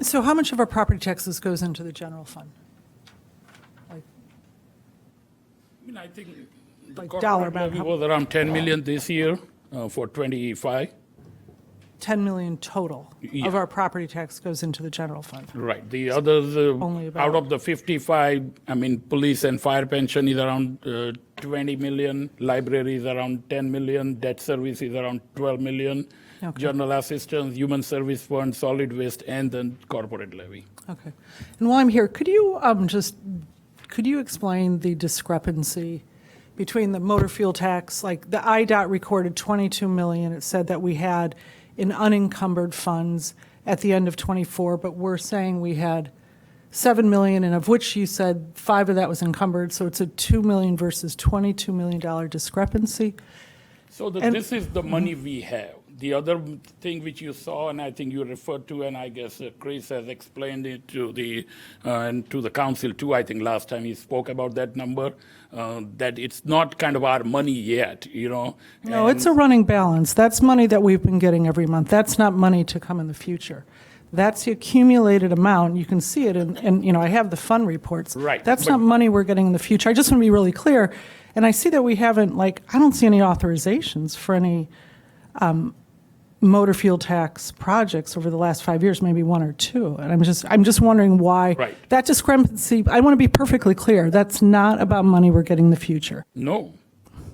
So how much of our property taxes goes into the general fund? Like, I think the Like dollar corporate amount, levy how- was around 10 million this year for 25. 10 million total Yeah. of our property tax goes into the general fund. Right. The others, Only about- out of the 55, I mean, police and fire pension is around 20 million, library is around 10 million, debt service is around 12 million, Okay. general assistance, human service fund, solid waste, and then corporate levy. Okay. And while I'm here, could you could you explain the discrepancy between the motor fuel tax, like the IDOT recorded 22 million, it said that we had in unencumbered funds at the end of '24, but we're saying we had 7 million, and of which you said 5 of that was encumbered, so it's a 2 million versus $22 million discrepancy. So And- this is the money we have. The other thing which you saw, and I think you referred to, and I guess Chris has explained it to the and to the council too. I think last time he spoke about that number, that it's not kind of our money yet, you know. No, it's a running balance. That's money that we've been getting every month. That's not money to come in the future. That's the accumulated amount. You can see it, and I have the fund reports. Right, That's but- not money we're getting in the future. I just want to be really clear. And I see that we haven't, I don't see any authorizations for any motor fuel tax projects over the last 5 years, maybe one or two. And I'm just wondering why Right. that discrepancy, I want to be perfectly clear, that's not about money we're getting in the future. No.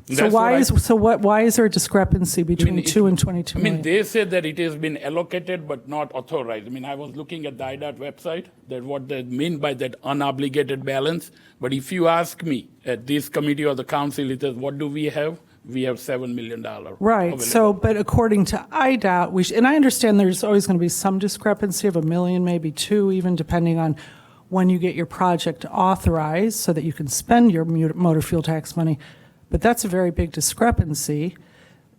So That's why what why is there a discrepancy between it- 2 and 22 I mean, million? they said that it has been allocated but not authorized. I mean, I was looking at the IDOT website, that what they mean by that unobligated balance. But if you ask me at this committee or the council, it says, what do we have? We have $7 million. Right, so, but according to IDOT, and I understand there's always going to be some discrepancy of $1 million, maybe two, even depending on when you get your project authorized so that you can spend your motor fuel tax money, but that's a very big discrepancy.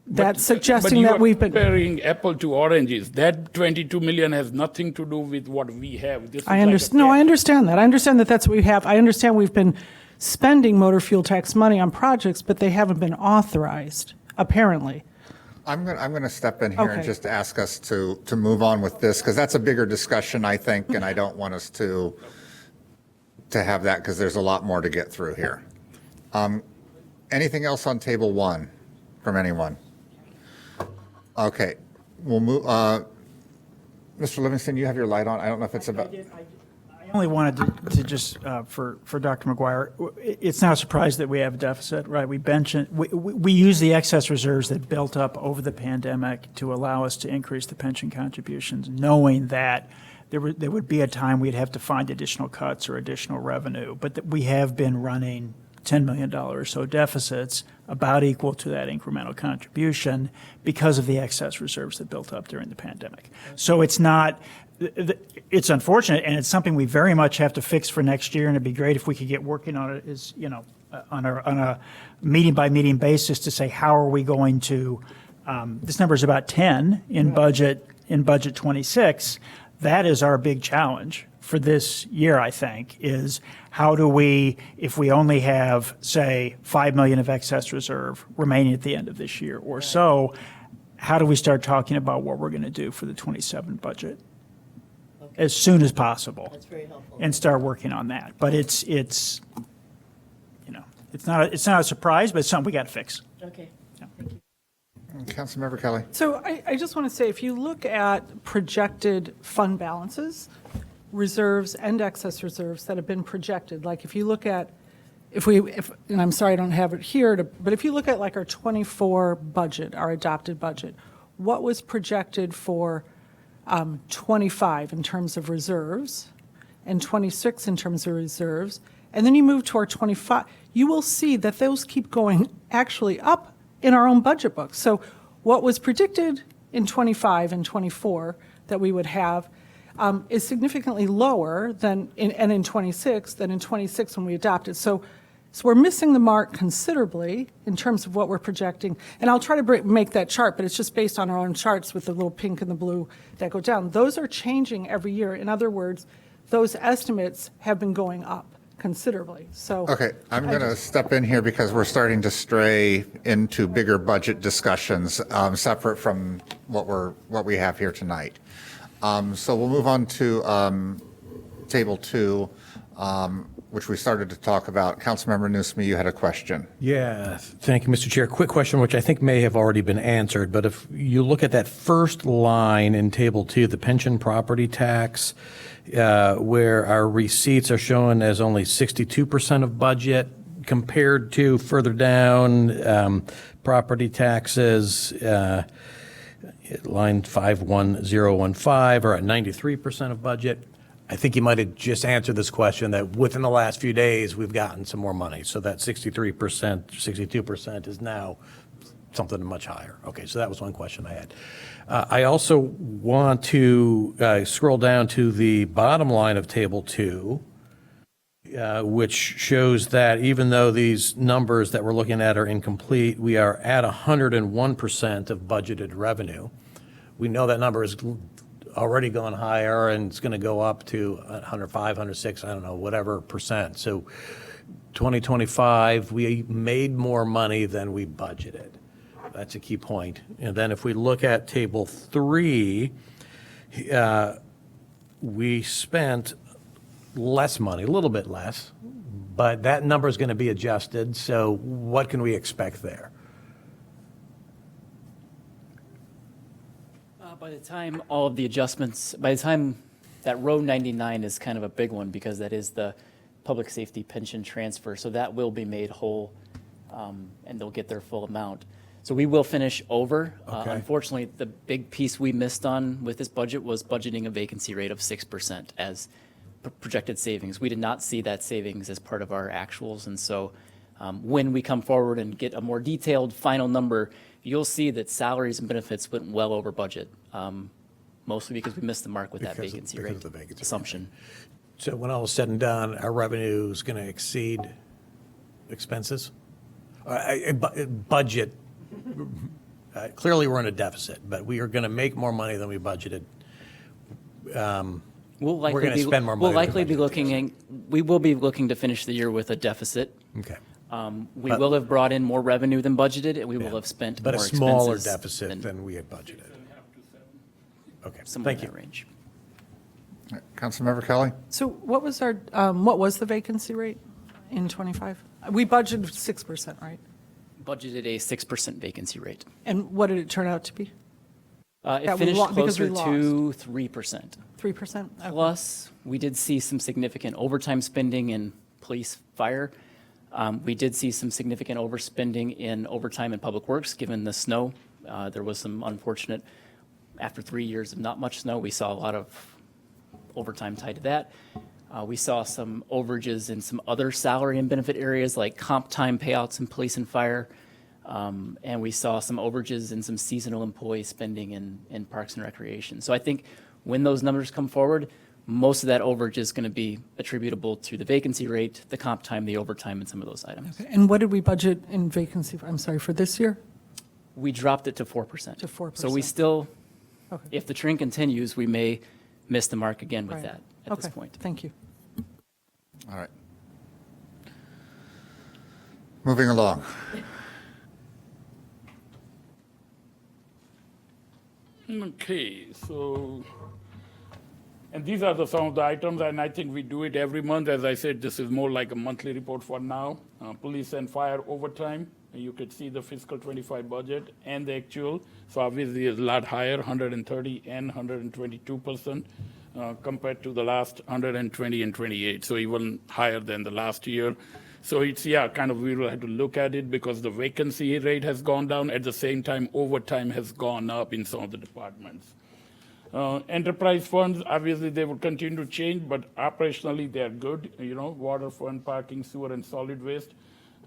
That's suggesting that we've been. Comparing apple to oranges. That 22 million has nothing to do with what we have. This is I like a understand. No, I tax. understand that. I understand that that's what we have. I understand we've been spending motor fuel tax money on projects, but they haven't been authorized, apparently. I'm going to step in here and Okay. just ask us to move on with this, because that's a bigger discussion, I think, and I don't want us to have that, because there's a lot more to get through here. Anything else on table 1 from anyone? Okay, we'll move, Mr. Livingston, you have your light on. I don't know if it's about. I only wanted to just, for Dr. McGuire, it's not a surprise that we have a deficit, right? We use the excess reserves that built up over the pandemic to allow us to increase the pension contributions, knowing that there would be a time we'd have to find additional cuts or additional revenue, but that we have been running $10 million or so deficits, about equal to that incremental contribution because of the excess reserves that built up during the pandemic. So it's not, it's unfortunate, and it's something we very much have to fix for next year, and it'd be great if we could get working on it on a meeting by meeting basis to say, how are we going to, this number is about 10 in budget 26. That is our big challenge for this year, I think, is how do we, if we only have, say, 5 million of excess reserve remaining at the end of this year or so, how do we start talking about what we're going to do for the 27 budget as soon as possible? That's very helpful. And start working on that. But it's not a surprise, but it's something we got to fix. Okay. Councilmember Kelly. So I just want to say, if you look at projected fund balances, reserves and excess reserves that have been projected, like if you look at, and I'm sorry I don't have it here, but if you look at like our 24 budget, our adopted budget, what was projected for 25 in terms of reserves and 26 in terms of reserves, and then you move to our 25, you will see that those keep going actually up in our own budget book. So what was predicted in 25 and 24 that we would have is significantly lower than in 26 than in 26 when we adopted. So we're missing the mark considerably in terms of what we're projecting. And I'll try to make that chart, but it's just based on our own charts with the little pink and the blue that go down. Those are changing every year. In other words, those estimates have been going up considerably. So Okay, I'm going to step in here because we're starting to stray into bigger budget discussions, separate from what we have here tonight. So we'll move on to table 2, which we started to talk about. Councilmember Newsome, you had a question. Yeah, thank you, Mr. Chair. Quick question, which I think may have already been answered, but if you look at that first line in Table 2, the pension property tax, where our receipts are shown as only 62% of budget compared to further down, property taxes, line 51015 are at 93% of budget. I think you might have just answered this question that within the last few days, we've gotten some more money. So that 63%, 62% is now something much higher. Okay, so that was one question I had. I also want to scroll down to the bottom line of Table 2, which shows that even though these numbers that we're looking at are incomplete, we are at 101% of budgeted revenue. We know that number is already gone higher, and it's going to go up to 105, 106, I don't know, whatever percent. So 2025, we made more money than we budgeted. That's a key point. And then if we look at Table 3, we spent less money, a little bit less, but that number is going to be adjusted. So what can we expect there? By the time all of the adjustments, by the time that row 99 is kind of a big one because that is the public safety pension transfer. So that will be made whole and they'll get their full amount. So we will finish over. Okay. Unfortunately, the big piece we missed on with this budget was budgeting a vacancy rate of 6% as projected savings. We did not see that savings as part of our actuals. And so when we come forward and get a more detailed final number, you'll see that salaries and benefits went well over budget, mostly because we missed the mark with that Because of- vacancy because rate of the vacancy rate. assumption. So when all is said and done, our revenue is going to exceed expenses? Budget, clearly we're in a deficit, but we are going to make more money than we budgeted. We'll likely gonna be- spend more money We'll than likely be budgeted. looking, we will be looking to finish the year with a deficit. Okay. We will have brought in more revenue than budgeted, and we will Yeah. have spent more But a expenses. smaller deficit than we had budgeted. Okay, Somewhere in thank that you. range. Councilmember Kelly? So what was our, what was the vacancy rate in '25? We budgeted 6%, right? Budgeted a 6% vacancy rate. And what did it turn out to be? It That we finished because we closer to 3%. 3%? Okay. Plus, we did see some significant overtime spending in police, fire. We did see some significant overspending in overtime in public works, given the snow. There was some unfortunate, after 3 years of not much snow, we saw a lot of overtime tied to that. We saw some overages in some other salary and benefit areas like comp time payouts in police and fire. And we saw some overages in some seasonal employee spending in parks and recreation. So I think when those numbers come forward, most of that overage is going to be attributable to the vacancy rate, the comp time, the overtime, and some of those items. Okay. And what did we budget in vacancy, I'm sorry, for this year? We dropped it to 4%. To 4%. So we still, Okay. if the trend continues, we may miss the mark again with Right. that at this Okay. point. Thank you. All right. Moving along. Okay, so, and these are some of the items, and I think we do it every month. As I said, this is more like a monthly report for now. Police and fire overtime, you could see the fiscal 25 budget and the actual. So obviously it's a lot higher, 130 and 122% compared to the last 120 and 28. So even higher than the last year. So it's, yeah, kind of, we will have to look at it because the vacancy rate has gone down. At the same time, overtime has gone up in some of the departments. Enterprise funds, obviously, they will continue to change, but operationally, they're good. You know, water fund, parking, sewer, and solid waste.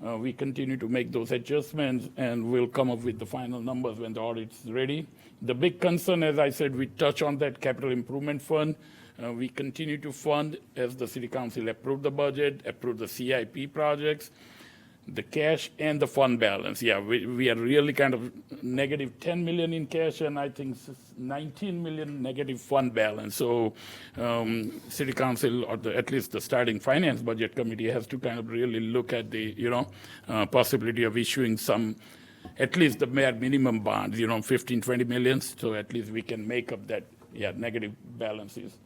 We continue to make those adjustments, and we'll come up with the final numbers when the audit's ready. The big concern, as I said, we touch on that capital improvement fund. We continue to fund as the city council approved the budget, approved the CIP projects, the cash and the fund balance. Yeah, we are really kind of negative 10 million in cash and I think 19 million negative fund balance. So city council, or at least the starting finance budget committee, has to kind of really look at the, possibility of issuing some, at least the bare minimum bonds, 15, 20 million. So at least we can make up that, negative balances.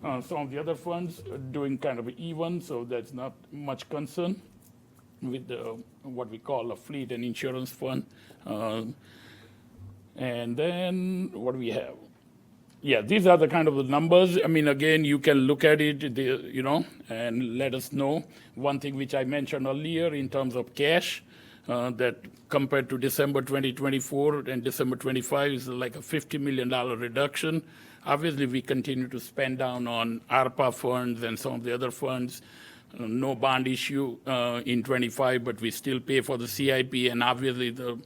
Some of the other funds are doing kind of even, so that's not much concern with what we call a fleet and insurance fund. And then what do we have? Yeah, these are the kind of the numbers. I mean, again, you can look at it, and let us know. One thing which I mentioned earlier in terms of cash, that compared to December 2024 and December 25 is like a $50 million reduction. Obviously, we continue to spend down on ARPA funds and some of the other funds. No bond issue in 25, but we still pay for the CIP, and obviously the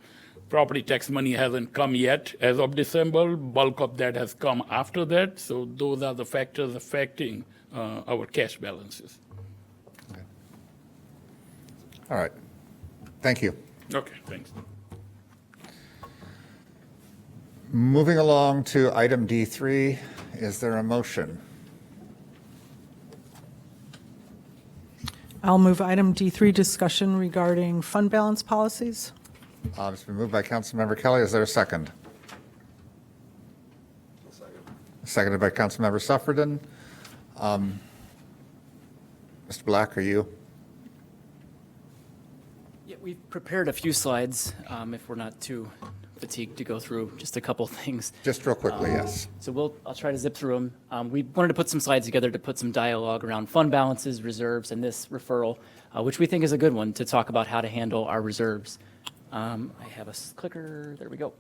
property tax money hasn't come yet as of December. Bulk of that has come after that. So those are the factors affecting our cash balances. Okay. All right. Thank you. Okay, thanks. Moving along to item D3, is there a motion? I'll move item D3, discussion regarding fund balance policies. It's been moved by Councilmember Kelly. Is there a second? Seconded by Councilmember Suffredin. Mr. Black, are you? Yeah, we've prepared a few slides, if we're not too fatigued to go through just a couple things. Just real quickly, yes. So I'll try to zip through them. We wanted to put some slides together to put some dialogue around fund balances, reserves, and this referral, which we think is a good one to talk about how to handle our reserves. I have a clicker. There we go.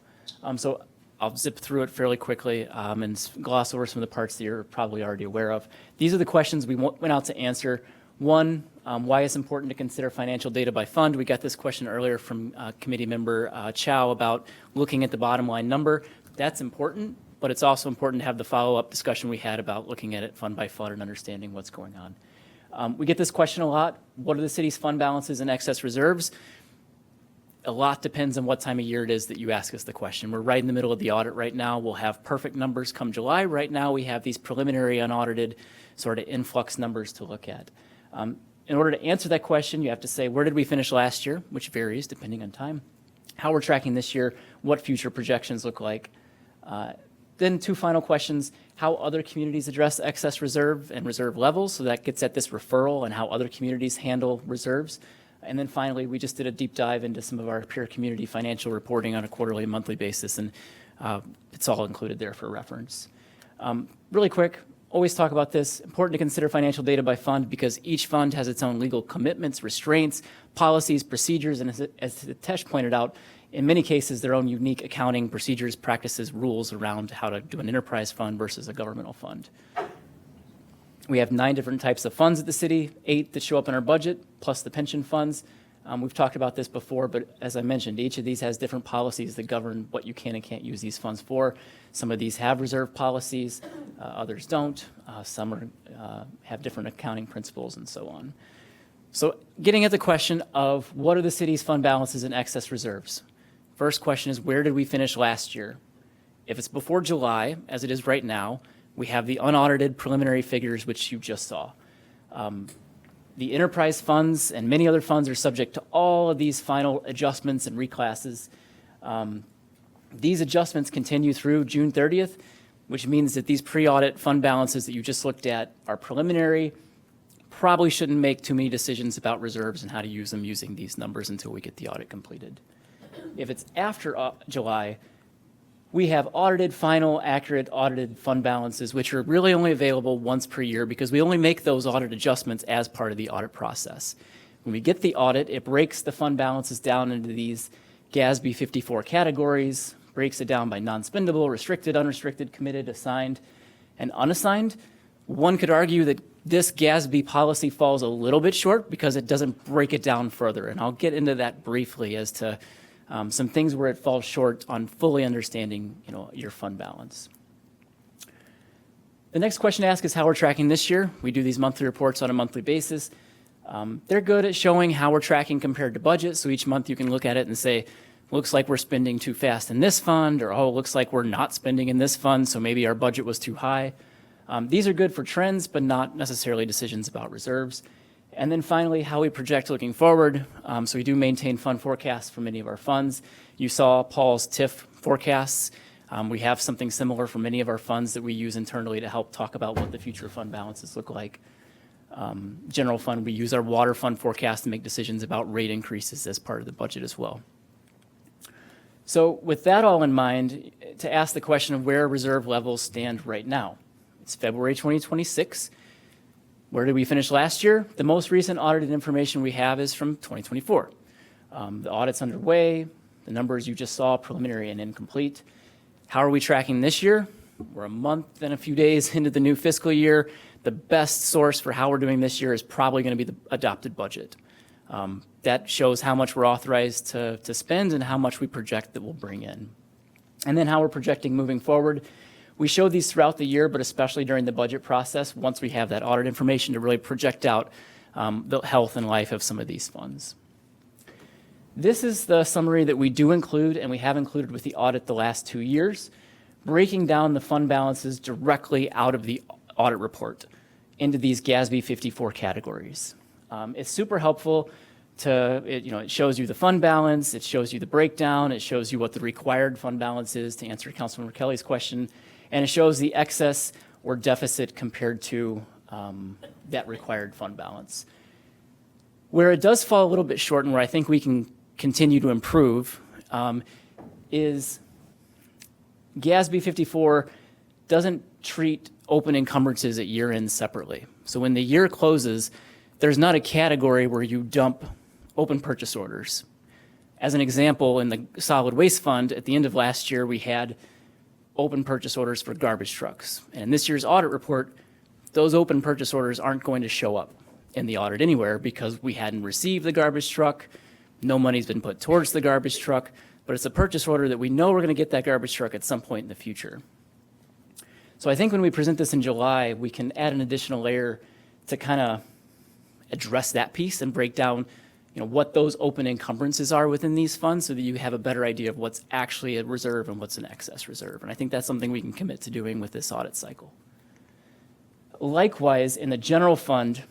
So I'll zip through it fairly quickly and gloss over some of the parts that you're probably already aware of. These are the questions we went out to answer. One, why it's important to consider financial data by fund. We got this question earlier from committee member Chow about looking at the bottom line number. That's important, but it's also important to have the follow-up discussion we had about looking at it fund by fund and understanding what's going on. We get this question a lot. What are the city's fund balances and excess reserves? A lot depends on what time of year it is that you ask us the question. We're right in the middle of the audit right now. We'll have perfect numbers come July. Right now, we have these preliminary unaudited sort of influx numbers to look at. In order to answer that question, you have to say, where did we finish last year, which varies depending on time, how we're tracking this year, what future projections look like. Then two final questions, how other communities address excess reserve and reserve levels, so that gets at this referral and how other communities handle reserves. And then finally, we just did a deep dive into some of our peer community financial reporting on a quarterly and monthly basis, and it's all included there for reference. Really quick, always talk about this. Important to consider financial data by fund because each fund has its own legal commitments, restraints, policies, procedures, and as Tesh pointed out, in many cases, their own unique accounting procedures, practices, rules around how to do an enterprise fund versus a governmental fund. We have 9 different types of funds at the city, 8 that show up in our budget, plus the pension funds. We've talked about this before, but as I mentioned, each of these has different policies that govern what you can and can't use these funds for. Some of these have reserve policies, others don't. Some have different accounting principles and so on. So getting at the question of what are the city's fund balances and excess reserves? First question is, where did we finish last year? If it's before July, as it is right now, we have the unaudited preliminary figures, which you just saw. The enterprise funds and many other funds are subject to all of these final adjustments and reclasses. These adjustments continue through June 30th, which means that these pre-audit fund balances that you just looked at are preliminary. Probably shouldn't make too many decisions about reserves and how to use them using these numbers until we get the audit completed. If it's after July, we have audited, final, accurate audited fund balances, which are really only available once per year because we only make those audit adjustments as part of the audit process. When we get the audit, it breaks the fund balances down into these GASB 54 categories, breaks it down by non-spendable, restricted, unrestricted, committed, assigned, and unassigned. One could argue that this GASB policy falls a little bit short because it doesn't break it down further, and I'll get into that briefly as to some things where it falls short on fully understanding, your fund balance. The next question to ask is how we're tracking this year. We do these monthly reports on a monthly basis. They're good at showing how we're tracking compared to budget. So each month you can look at it and say, looks like we're spending too fast in this fund, or oh, looks like we're not spending in this fund, so maybe our budget was too high. These are good for trends, but not necessarily decisions about reserves. And then finally, how we project looking forward. So we do maintain fund forecasts for many of our funds. You saw Paul's TIF forecasts. We have something similar for many of our funds that we use internally to help talk about what the future fund balances look like. General fund, we use our water fund forecast to make decisions about rate increases as part of the budget as well. So with that all in mind, to ask the question of where reserve levels stand right now. It's February 2026. Where did we finish last year? The most recent audited information we have is from 2024. The audit's underway. The numbers you just saw, preliminary and incomplete. How are we tracking this year? We're a month and a few days into the new fiscal year. The best source for how we're doing this year is probably going to be the adopted budget. That shows how much we're authorized to spend and how much we project that we'll bring in. And then how we're projecting moving forward. We show these throughout the year, but especially during the budget process, once we have that audit information to really project out the health and life of some of these funds. This is the summary that we do include, and we have included with the audit the last 2 years, breaking down the fund balances directly out of the audit report into these GASB 54 categories. It's super helpful it shows you the fund balance, it shows you the breakdown, it shows you what the required fund balance is to answer Councilmember Kelly's question, and it shows the excess or deficit compared to that required fund balance. Where it does fall a little bit short and where I think we can continue to improve is GASB 54 doesn't treat open encumbrances at year end separately. So when the year closes, there's not a category where you dump open purchase orders. As an example, in the solid waste fund, at the end of last year, we had open purchase orders for garbage trucks. And in this year's audit report, those open purchase orders aren't going to show up in the audit anywhere because we hadn't received the garbage truck, no money's been put towards the garbage truck, but it's a purchase order that we know we're going to get that garbage truck at some point in the future. So I think when we present this in July, we can add an additional layer to kind of address that piece and break down, what those open encumbrances are within these funds so that you have a better idea of what's actually a reserve and what's an excess reserve. And I think that's something we can commit to doing with this audit cycle. Likewise, in the general fund,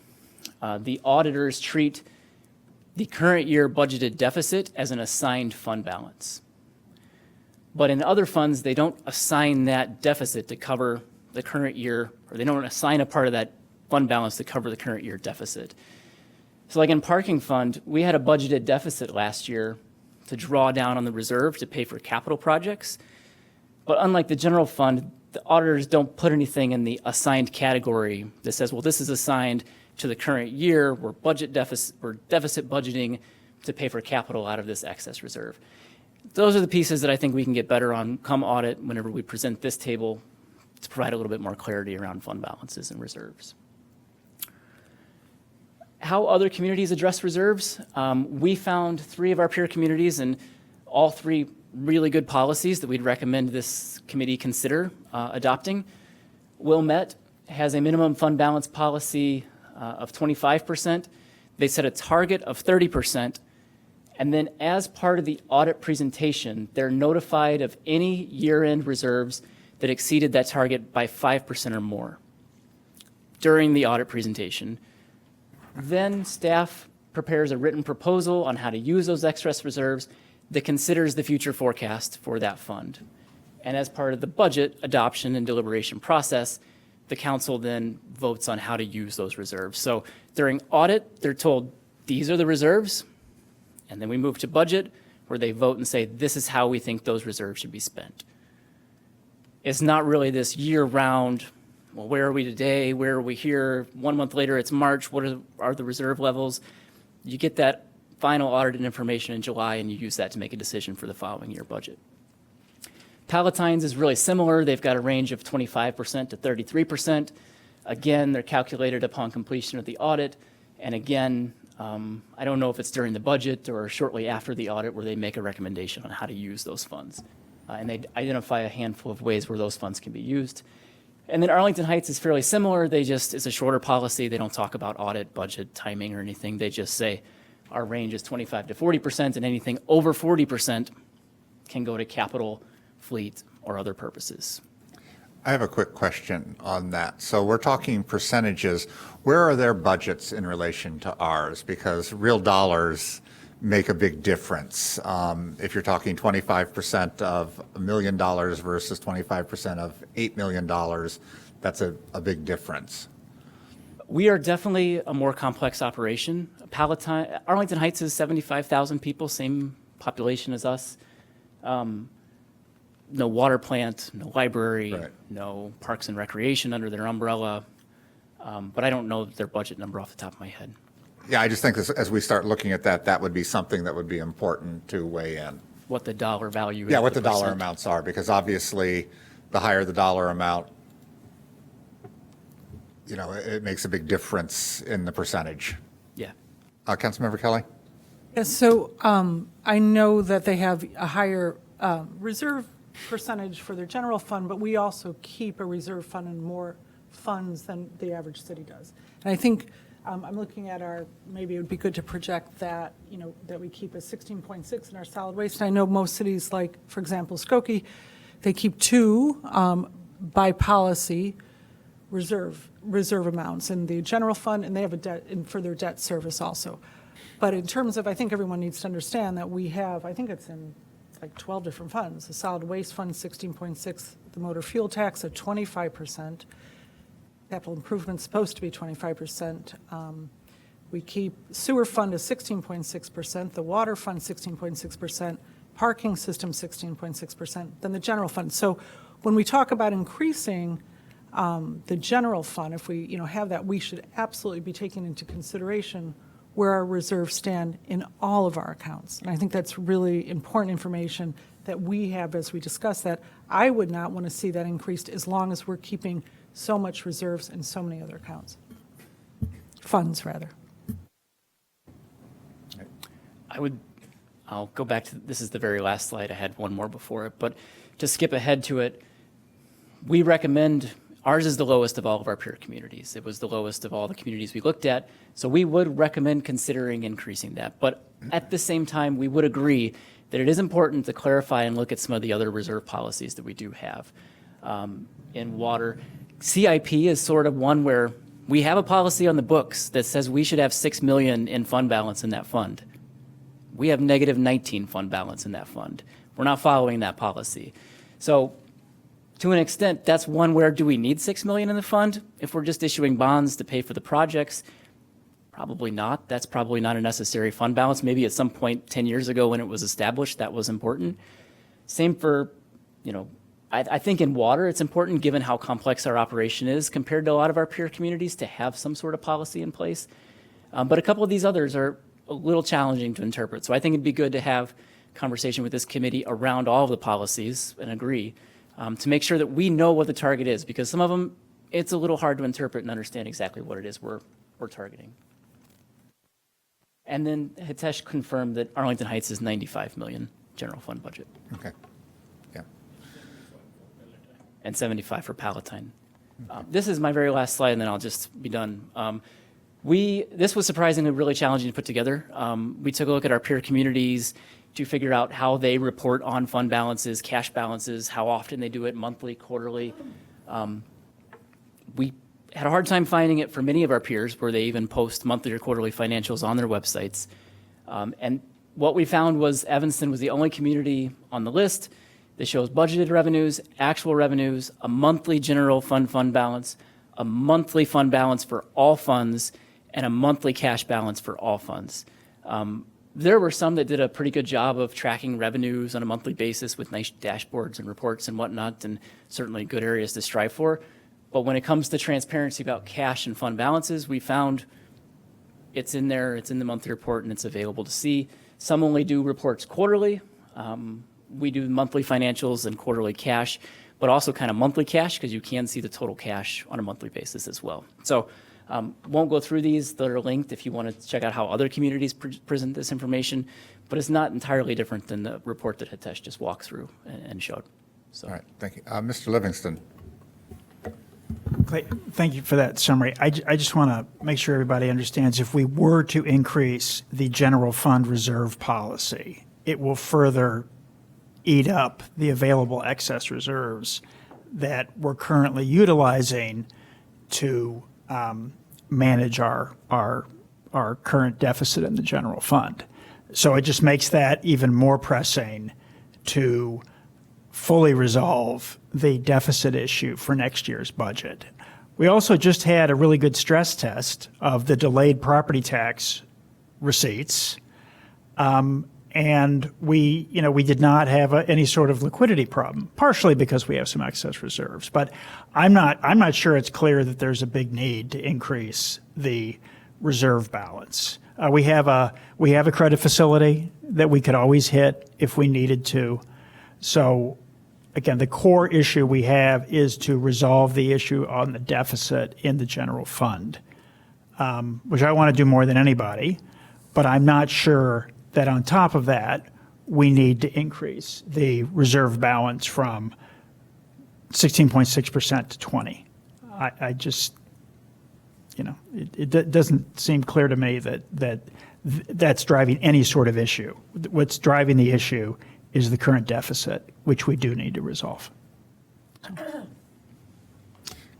the auditors treat the current year budgeted deficit as an assigned fund balance. But in other funds, they don't assign that deficit to cover the current year, or they don't assign a part of that fund balance to cover the current year deficit. So like in parking fund, we had a budgeted deficit last year to draw down on the reserve to pay for capital projects. But unlike the general fund, the auditors don't put anything in the assigned category that says, well, this is assigned to the current year, we're deficit budgeting to pay for capital out of this excess reserve. Those are the pieces that I think we can get better on come audit whenever we present this table to provide a little bit more clarity around fund balances and reserves. How other communities address reserves? We found 3 of our peer communities and all 3 really good policies that we'd recommend this committee consider adopting. Wilmette has a minimum fund balance policy of 25%. They set a target of 30%. And then as part of the audit presentation, they're notified of any year-end reserves that exceeded that target by 5% or more during the audit presentation. Then staff prepares a written proposal on how to use those excess reserves that considers the future forecast for that fund. And as part of the budget adoption and deliberation process, the council then votes on how to use those reserves. So during audit, they're told, these are the reserves. And then we move to budget, where they vote and say, this is how we think those reserves should be spent. It's not really this year-round, well, where are we today? Where are we here? 1 month later, it's March. What are the reserve levels? You get that final audited information in July, and you use that to make a decision for the following year budget. Palatine's is really similar. They've got a range of 25% to 33%. Again, they're calculated upon completion of the audit. And again, I don't know if it's during the budget or shortly after the audit where they make a recommendation on how to use those funds. And they identify a handful of ways where those funds can be used. And then Arlington Heights is fairly similar. It's a shorter policy. They don't talk about audit, budget, timing, or anything. They just say our range is 25 to 40%, and anything over 40% can go to capital, fleet, or other purposes. I have a quick question on that. So we're talking percentages. Where are their budgets in relation to ours? Because real dollars make a big difference. If you're talking 25% of $1 million versus 25% of $8 million, that's a big difference. We are definitely a more complex operation. Arlington Heights is 75,000 people, same population as us. No water plant, no library, Right. no parks and recreation under their umbrella. But I don't know their budget number off the top of my head. Yeah, I just think as we start looking at that, that would be something that would be important to weigh in. What the dollar value is. Yeah, of what the dollar percent. amounts are, because obviously, the higher the dollar amount, it makes a big difference in the percentage. Yeah. Councilmember Kelly? Yes, so I know that they have a higher reserve percentage for their general fund, but we also keep a reserve fund and more funds than the average city does. And I think I'm looking at maybe it would be good to project that, that we keep a 16.6 in our solid waste. And I know most cities, like, for example, Skokie, they keep 2 by policy reserve amounts in the general fund, and they have a debt for their debt service also. But in terms of, I think everyone needs to understand that we have, I think it's in like 12 different funds. The solid waste fund, 16.6, the motor fuel tax at 25%. Capital improvement's supposed to be 25%. We keep sewer fund at 16.6%, the water fund 16.6%, parking system 16.6%, then the general fund. So when we talk about increasing the general fund, if we have that, we should absolutely be taking into consideration where our reserves stand in all of our accounts. And I think that's really important information that we have as we discuss that. I would not want to see that increased as long as we're keeping so much reserves in so many other accounts. Funds, rather. I'll go back to, this is the very last slide. I had one more before it, but to skip ahead to it, we recommend, ours is the lowest of all of our peer communities. It was the lowest of all the communities we looked at. So we would recommend considering increasing that. But at the same time, we would agree that it is important to clarify and look at some of the other reserve policies that we do have in water. CIP is sort of one where we have a policy on the books that says we should have $6 million in fund balance in that fund. We have negative 19 fund balance in that fund. We're not following that policy. So to an extent, that's one where do we need $6 million in the fund? If we're just issuing bonds to pay for the projects, probably not. That's probably not a necessary fund balance. Maybe at some point 10 years ago when it was established, that was important. Same for, I think in water, it's important given how complex our operation is compared to a lot of our peer communities to have some sort of policy in place. But a couple of these others are a little challenging to interpret. So I think it'd be good to have conversation with this committee around all of the policies and agree to make sure that we know what the target is, because some of them, it's a little hard to interpret and understand exactly what it is we're targeting. And then Hitesh confirmed that Arlington Heights is 95 million general fund budget. Okay. Yeah. And 75 for Palatine. This is my very last slide, and then I'll just be done. This was surprisingly really challenging to put together. We took a look at our peer communities to figure out how they report on fund balances, cash balances, how often they do it, monthly, quarterly. We had a hard time finding it for many of our peers where they even post monthly or quarterly financials on their websites. And what we found was Evanston was the only community on the list that shows budgeted revenues, actual revenues, a monthly general fund balance, a monthly fund balance for all funds, and a monthly cash balance for all funds. There were some that did a pretty good job of tracking revenues on a monthly basis with nice dashboards and reports and whatnot, and certainly good areas to strive for. But when it comes to transparency about cash and fund balances, we found it's in there, it's in the monthly report, and it's available to see. Some only do reports quarterly. We do monthly financials and quarterly cash, but also kind of monthly cash because you can see the total cash on a monthly basis as well. So won't go through these that are linked if you want to check out how other communities present this information, but it's not entirely different than the report that Hitesh just walked through and showed. So. All right, thank you. Mr. Livingston. Clay, thank you for that summary. I just want to make sure everybody understands if we were to increase the general fund reserve policy, it will further eat up the available excess reserves that we're currently utilizing to manage our current deficit in the general fund. So it just makes that even more pressing to fully resolve the deficit issue for next year's budget. We also just had a really good stress test of the delayed property tax receipts. And we did not have any sort of liquidity problem, partially because we have some excess reserves. But I'm not sure it's clear that there's a big need to increase the reserve balance. We have a credit facility that we could always hit if we needed to. So again, the core issue we have is to resolve the issue on the deficit in the general fund, which I want to do more than anybody. But I'm not sure that on top of that, we need to increase the reserve balance from 16.6% to 20. I just, it doesn't seem clear to me that's driving any sort of issue. What's driving the issue is the current deficit, which we do need to resolve.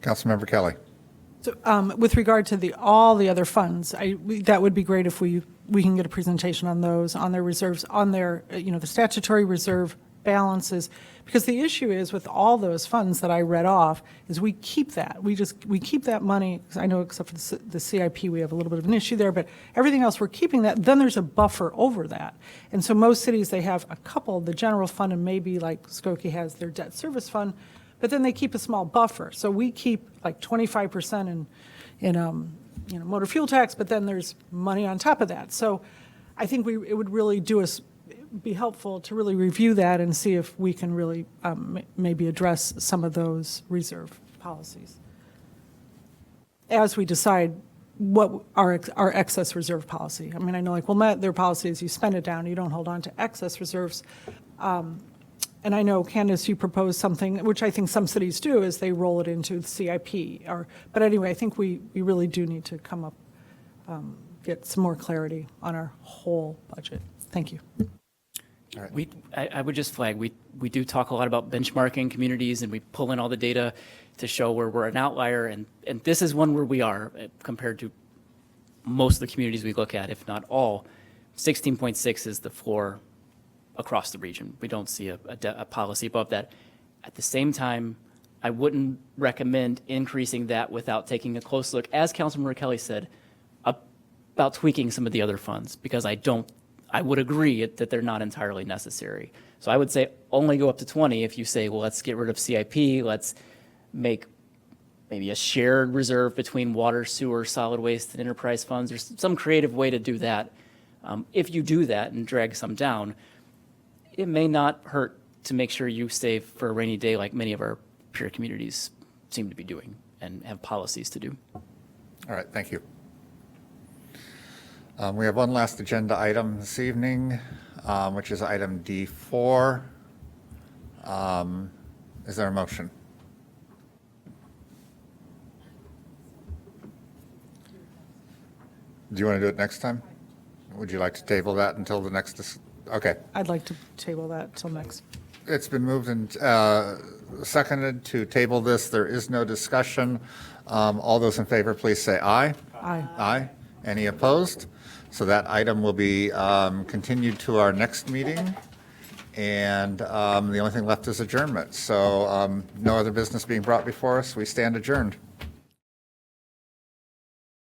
Councilmember Kelly. So, with regard to all the other funds, that would be great if we can get a presentation on those, on their reserves, on their, the statutory reserve balances, because the issue is with all those funds that I read off, is we keep that. We keep that money, 'cause I know except for the CIP, we have a little bit of an issue there, but everything else, we're keeping that. Then there's a buffer over that. And so most cities, they have a couple, the general fund, and maybe like Skokie has their debt service fund, but then they keep a small buffer. So we keep like 25% in motor fuel tax, but then there's money on top of that. So I think it would really be helpful to really review that and see if we can really maybe address some of those reserve policies as we decide what our excess reserve policy. I mean, I know like Wilmette, their policy is you spend it down, you don't hold on to excess reserves. And I know, Candace, you proposed something, which I think some cities do, is they roll it into the CIP. But anyway, I think we really do need to come up, get some more clarity on our whole budget. Thank you. I would just flag, we do talk a lot about benchmarking communities, and we pull in all the data to show where we're an outlier, and this is one where we are compared to most of the communities we look at, if not all. 16.6 is the floor across the region. We don't see a policy above that. At the same time, I wouldn't recommend increasing that without taking a close look, as Councilmember Kelly said, about tweaking some of the other funds, because I would agree that they're not entirely necessary. So I would say only go up to 20 if you say, well, let's get rid of CIP, let's make maybe a shared reserve between water, sewer, solid waste, and enterprise funds. There's some creative way to do that. If you do that and drag some down, it may not hurt to make sure you save for a rainy day like many of our peer communities seem to be doing and have policies to do. All right, thank you. We have one last agenda item this evening, which is item D4. Is there a motion? Do you want to do it next time? Would you like to table that until the next? Okay. I'd like to table that till next. It's been moved and seconded to table this. There is no discussion. All those in favor, please say aye. Aye. Aye. Any opposed? So that item will be continued to our next meeting. And the only thing left is adjournment. So no other business being brought before us. We stand adjourned.